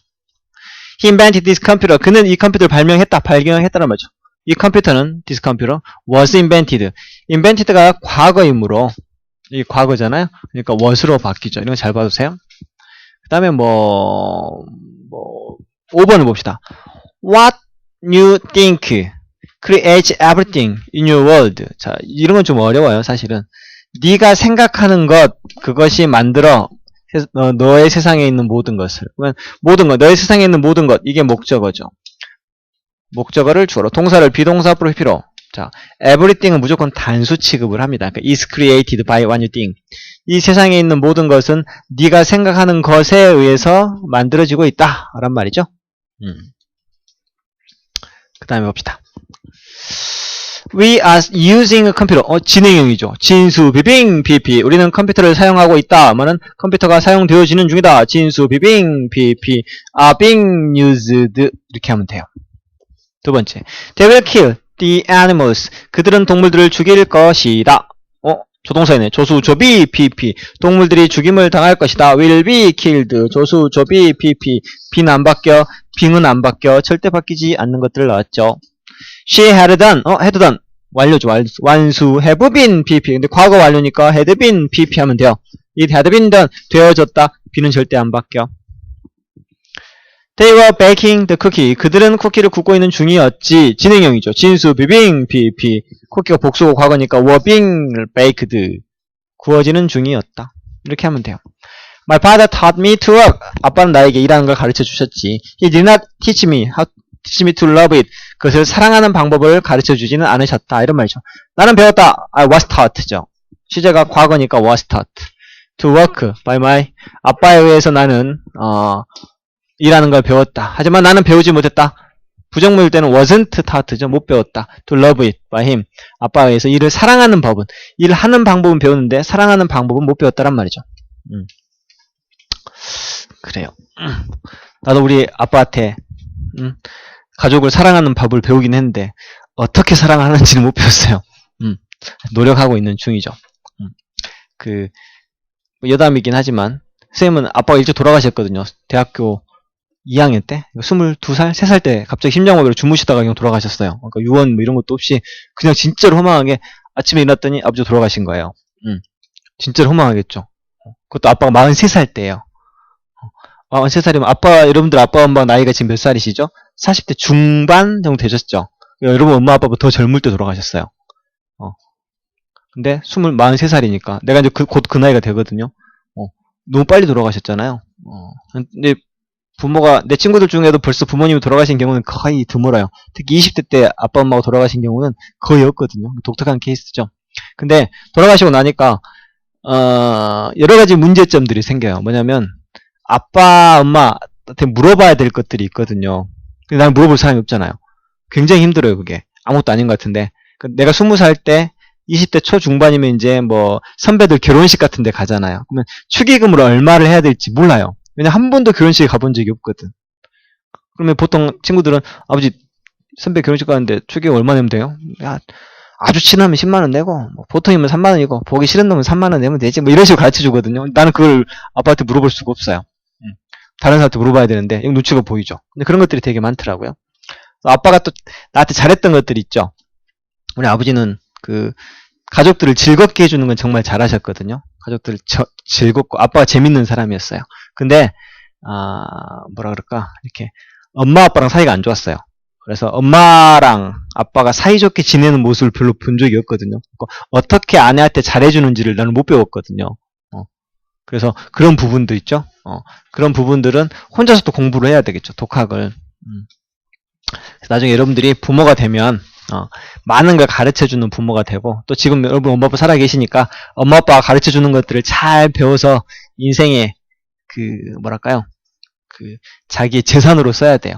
He invented this computer. 그는 이 컴퓨터를 발명했다는 말이죠. 이 컴퓨터는 this computer was invented. invented가 과거이므로 이 과거잖아요. 그러니까 was로 바뀌죠. 이런 거 잘 봐주세요. 그 다음에 5번을 봅시다. What you think creates everything in your world. 자, 이런 건 좀 어려워요, 사실은. 네가 생각하는 것, 그것이 만들어 너의 세상에 있는 모든 것을. 그러면 모든 것, 너의 세상에 있는 모든 것, 이게 목적어죠. 목적어를 주어로, 동사를 비동사 앞으로 pp로. 자, everything은 무조건 단수 취급을 합니다. 그러니까 is created by what you think. 이 세상에 있는 모든 것은 네가 생각하는 것에 의해서 만들어지고 있다 란 말이죠. 그 다음에 봅시다. We are using a computer. 진행형이죠. 진수, 비빙, pp. 우리는 컴퓨터를 사용하고 있다. 말은 컴퓨터가 사용되어지는 중이다. 진수, 비빙, pp. are being used. 이렇게 하면 돼요. 두 번째. They will kill the animals. 그들은 동물들을 죽일 것이다. 조동사이네. 조수, 조비, pp. 동물들이 죽임을 당할 것이다. will be killed. 조수, 조비, pp. be는 안 바뀌어. being은 안 바뀌어. 절대 바뀌지 않는 것들을 나왔죠. She had done. had done. 완료죠. 완수. have been, pp. 근데 과거 완료니까 had been, pp 하면 돼요. It had been done. 되어졌다. be는 절대 안 바뀌어. They were baking the cookie. 그들은 쿠키를 굽고 있는 중이었지. 진행형이죠. 진수, 비빙, pp. 쿠키가 복수고 과거니까 were being baked. 구워지는 중이었다. 이렇게 하면 돼요. My father taught me to work. 아빠는 나에게 일하는 걸 가르쳐 주셨지. He did not teach me to love it. 그것을 사랑하는 방법을 가르쳐 주지는 않으셨다. 이런 말이죠. 나는 배웠다. I was taught죠. 시제가 과거니까 was taught. To work by my. 아빠에 의해서 나는 일하는 걸 배웠다. 하지만 나는 배우지 못했다. 부정문일 때는 wasn't taught죠. 못 배웠다. To love it by him. 아빠에 의해서 일을 사랑하는 법은, 일을 하는 방법은 배웠는데 사랑하는 방법은 못 배웠다란 말이죠. 그래요. 나도 우리 아빠한테 가족을 사랑하는 법을 배우긴 했는데 어떻게 사랑하는지는 못 배웠어요. 노력하고 있는 중이죠. 여담이긴 하지만 쌤은 아빠가 일찍 돌아가셨거든요. 대학교 2학년 때 22살? 3살 때 갑자기 심장마비로 주무시다가 그냥 돌아가셨어요. 그러니까 유언 이런 것도 없이 그냥 진짜로 허망하게 아침에 일어났더니 아버지가 돌아가신 거예요. 진짜로 허망하겠죠. 그것도 아빠가 43살 때예요. 43살이면 여러분들 아빠 엄마 나이가 지금 몇 살이시죠? 40대 중반 정도 되셨죠? 여러분 엄마 아빠보다 더 젊을 때 돌아가셨어요. 근데 43살이니까 내가 이제 곧 그 나이가 되거든요. 너무 빨리 돌아가셨잖아요. 근데 부모가, 내 친구들 중에도 벌써 부모님이 돌아가신 경우는 거의 드물어요. 특히 20대 때 아빠 엄마가 돌아가신 경우는 거의 없거든요. 독특한 케이스죠. 근데 돌아가시고 나니까 여러 가지 문제점들이 생겨요. 뭐냐면 아빠 엄마한테 물어봐야 될 것들이 있거든요. 근데 난 물어볼 사람이 없잖아요. 굉장히 힘들어요. 그게 아무것도 아닌 것 같은데, 내가 20살 때 20대 초중반이면 이제 뭐 선배들 결혼식 같은 데 가잖아요. 그러면 축의금으로 얼마를 해야 될지 몰라요. 왜냐 한 번도 결혼식에 가본 적이 없거든. 그러면 보통 친구들은 아버지 선배 결혼식 가는데 축의금 얼마 내면 돼요? 야, 아주 친하면 10만원 내고 뭐 보통이면 3만원이고 보기 싫은 놈은 3만원 내면 되지, 뭐 이런 식으로 가르쳐 주거든요. 나는 그걸 아빠한테 물어볼 수가 없어요. 다른 사람한테 물어봐야 되는데 이거 눈치가 보이죠. 근데 그런 것들이 되게 많더라고요. 아빠가 또 나한테 잘했던 것들이 있죠. 우리 아버지는 그 가족들을 즐겁게 해주는 건 정말 잘하셨거든요. 가족들을 즐겁고, 아빠가 재밌는 사람이었어요. 근데 뭐라 그럴까, 이렇게 엄마 아빠랑 사이가 안 좋았어요. 그래서 엄마랑 아빠가 사이좋게 지내는 모습을 별로 본 적이 없거든요. 어떻게 아내한테 잘해주는지를 나는 못 배웠거든요. 그래서 그런 부분도 있죠. 그런 부분들은 혼자서 또 공부를 해야 되겠죠. 독학을. 나중에 여러분들이 부모가 되면 많은 걸 가르쳐주는 부모가 되고, 또 지금 여러분 엄마 아빠 살아 계시니까 엄마 아빠가 가르쳐주는 것들을 잘 배워서 인생의 뭐랄까요, 자기의 재산으로 써야 돼요.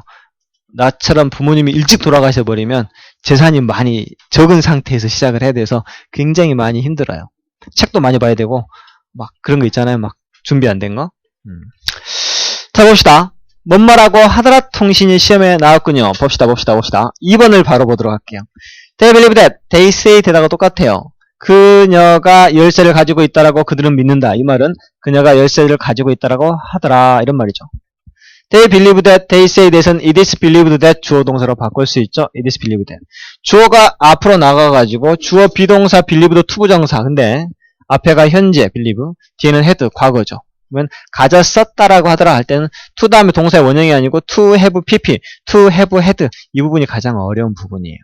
나처럼 부모님이 일찍 돌아가셔 버리면 재산이 많이 적은 상태에서 시작을 해야 돼서 굉장히 많이 힘들어요. 책도 많이 봐야 되고 막 그런 거 있잖아요. 막 준비 안 된 거. 자, 봅시다. 뭔 말하고 하더라 통신이 시험에 나왔군요. 봅시다. 2번을 바로 보도록 할게요. They believe that. They say 대다가 똑같아요. 그녀가 열쇠를 가지고 있다라고 그들은 믿는다. 이 말은 그녀가 열쇠를 가지고 있다라고 하더라, 이런 말이죠. They believe that. They say that은 it is believed that 주어 동사로 바꿀 수 있죠. It is believed that. 주어가 앞으로 나가가지고 주어 비동사 believed 투부정사. 근데 앞에가 현재 believe, 뒤에는 had 과거죠. 그러면 가졌었다라고 하더라 할 때는 to 다음에 동사의 원형이 아니고 to have pp, to have had, 이 부분이 가장 어려운 부분이에요.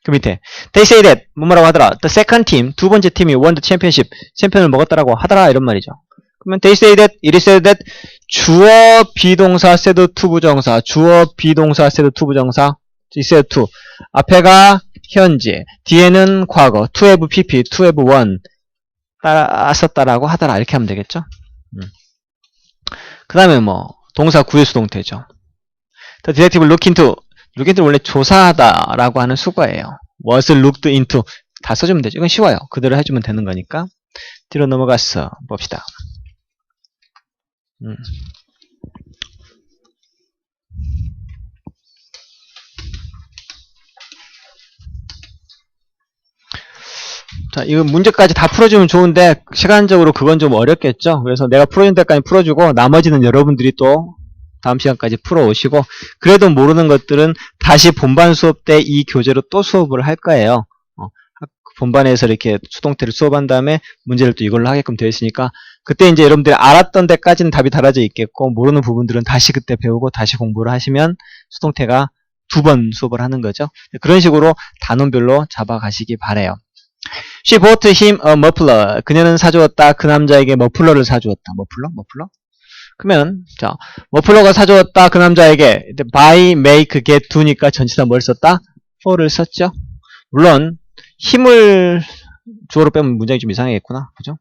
그 밑에 they say that 뭐라고 하더라, the second team, 두 번째 팀이 won the championship, 챔피언을 먹었다라고 하더라, 이런 말이죠. 그러면 they say that, it is said that, 주어 비동사 said to 부정사, 주어 비동사 said to 부정사, it said to, 앞에가 현재, 뒤에는 과거, to have pp, to have won, 따랐었다라고 하더라, 이렇게 하면 되겠죠. 그 다음에 뭐 동사 구의 수동태죠. The detective look into, look into 원래 조사하다 라고 하는 수거예요. was looked into 다 써주면 되죠. 이건 쉬워요. 그대로 해주면 되는 거니까. 뒤로 넘어가서 봅시다. 자, 이거 문제까지 다 풀어주면 좋은데 시간적으로 그건 좀 어렵겠죠. 그래서 내가 풀어준 데까지 풀어주고 나머지는 여러분들이 또 다음 시간까지 풀어오시고, 그래도 모르는 것들은 다시 본반 수업 때 이 교재로 또 수업을 할 거예요. 본반에서 이렇게 수동태를 수업한 다음에 문제를 또 이걸로 하게끔 되어 있으니까 그때 이제 여러분들이 알았던 데까지는 답이 달아져 있겠고, 모르는 부분들은 다시 그때 배우고 다시 공부를 하시면 수동태가 2번 수업을 하는 거죠. 그런 식으로 단원별로 잡아가시기 바래요. She bought him a muffler. 그녀는 사주었다. 그 남자에게 머플러를 사주었다. 머플러? 그러면 자, 머플러가 사주었다. 그 남자에게 buy, make, get, do니까 전치사 뭘 썼다? for를 썼죠. 물론 힘을 주어로 빼면 문장이 좀 이상하겠구나. 그죠?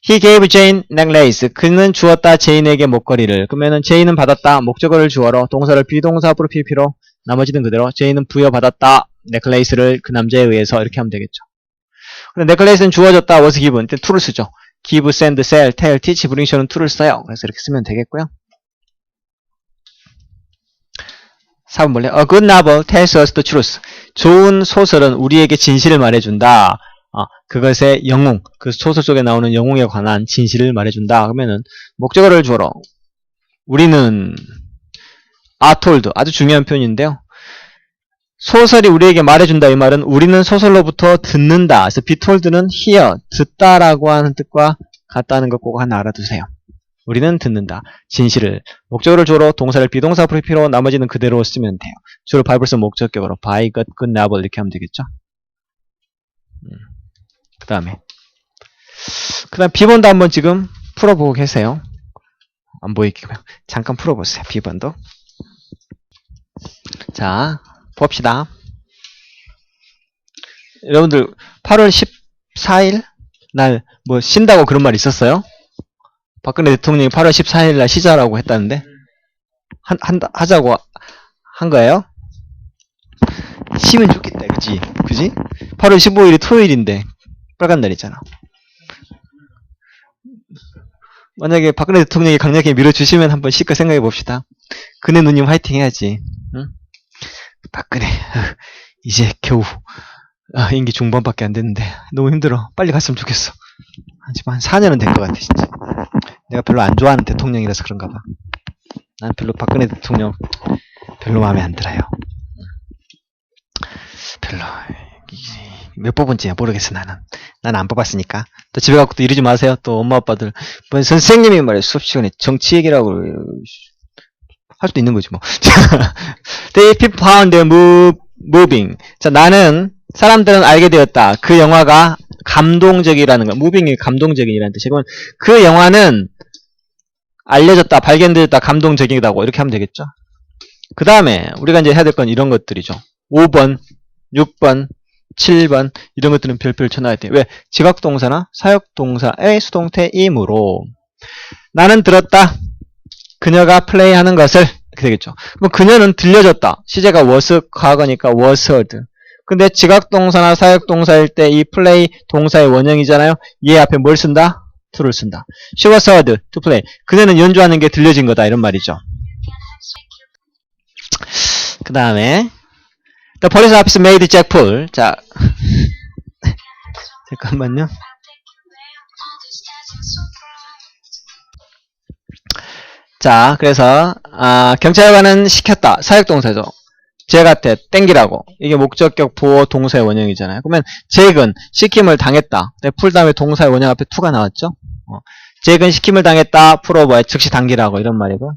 He gave Jane necklace. 그는 주었다 제인에게 목걸이를. 그러면은 제인은 받았다. 목적어를 주어로, 동사를 비동사 앞으로 pp로, 나머지는 그대로. 제인은 부여받았다. necklace를 그 남자에 의해서, 이렇게 하면 되겠죠. 근데 necklace는 주어졌다. was given. to를 쓰죠. give, send, sell, tell, teach, bring, show는 to를 써요. 그래서 이렇게 쓰면 되겠고요. 4번 볼래요? A good novel tells us the truth. 좋은 소설은 우리에게 진실을 말해준다. 그것의 영웅, 그 소설 속에 나오는 영웅에 관한 진실을 말해준다. 그러면은 목적어를 주어로, 우리는 are told, 아주 중요한 표현인데요. 소설이 우리에게 말해준다, 이 말은 우리는 소설로부터 듣는다. 그래서 be told는 hear, 듣다라고 하는 뜻과 같다는 것 꼭 하나 알아두세요. 우리는 듣는다. 진실을. 목적어를 주어로, 동사를 비동사 프리피로, 나머지는 그대로 쓰면 돼요. 주로 바이블 쓴 목적격으로 by, got, good, novel 이렇게 하면 되겠죠. 그 다음 B번도 한번 지금 풀어보고 계세요. 안 보이게 잠깐 풀어보세요. B번도. 자, 봅시다. 여러분들 8월 14일 날 뭐 쉰다고 그런 말 있었어요? 박근혜 대통령이 8월 14일 날 쉬자라고 했다는데 하자고 한 거예요? 쉬면 좋겠다, 그지? 8월 15일이 토요일인데 빨간 날이잖아. 만약에 박근혜 대통령이 강력하게 밀어주시면 한번 실컷 생각해 봅시다. 그네 누님 화이팅 해야지. 응? 박근혜 이제 겨우 임기 중반밖에 안 됐는데 너무 힘들어. 빨리 갔으면 좋겠어. 하지만 한 4년은 될 것 같아 진짜. 내가 별로 안 좋아하는 대통령이라서 그런가 봐. 난 별로 박근혜 대통령 별로 마음에 안 들어요. 별로 몇 뽑은지 모르겠어. 나는 안 뽑았으니까. 또 집에 가고 또 이러지 마세요. 또 엄마 아빠들 뭐 선생님이 말이야 수업 시간에 정치 얘기라고 할 수도 있는 거지 뭐. They people found their moving. 자, 나는 사람들은 알게 되었다. 그 영화가 감동적이라는 거. moving이 감동적이라는 뜻이고, 그 영화는 알려졌다, 발견되었다, 감동적이다고 이렇게 하면 되겠죠. 그 다음에 우리가 이제 해야 될 건 이런 것들이죠. 5번, 6번, 7번 이런 것들은 별표를 쳐놔야 돼요. 왜? 지각동사나 사역동사의 수동태이므로 나는 들었다. 그녀가 플레이하는 것을 이렇게 되겠죠. 그럼 그녀는 들려줬다. 시제가 was 과거니까 was heard. 근데 지각동사나 사역동사일 때 이 플레이 동사의 원형이잖아요. 얘 앞에 뭘 쓴다? to를 쓴다. She was heard to play. 그녀는 연주하는 게 들려진 거다 이런 말이죠. 그 다음에 The police officer made Jack pull. 자, 잠깐만요. 자, 그래서 경찰관은 시켰다. 사역동사죠. 잭한테 땡기라고. 이게 목적격 보호 동사의 원형이잖아요. 그러면 잭은 시킴을 당했다. 풀 다음에 동사의 원형 앞에 to가 나왔죠. 잭은 시킴을 당했다. 풀어봐야 즉시 당기라고 이런 말이고.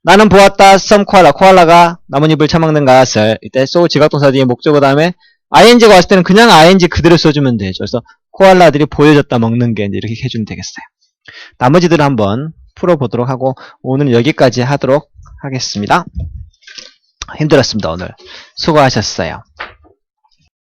나는 보았다. some koala. 코알라가 나뭇잎을 처먹는 것을. 이때 so 지각동사 뒤에 목적어 다음에 ing가 왔을 때는 그냥 ing 그대로 써주면 되죠. 그래서 코알라들이 보여줬다 먹는 게 이렇게 해주면 되겠어요. 나머지들을 한번 풀어보도록 하고 오늘은 여기까지 하도록 하겠습니다. 힘들었습니다. 오늘 수고하셨어요.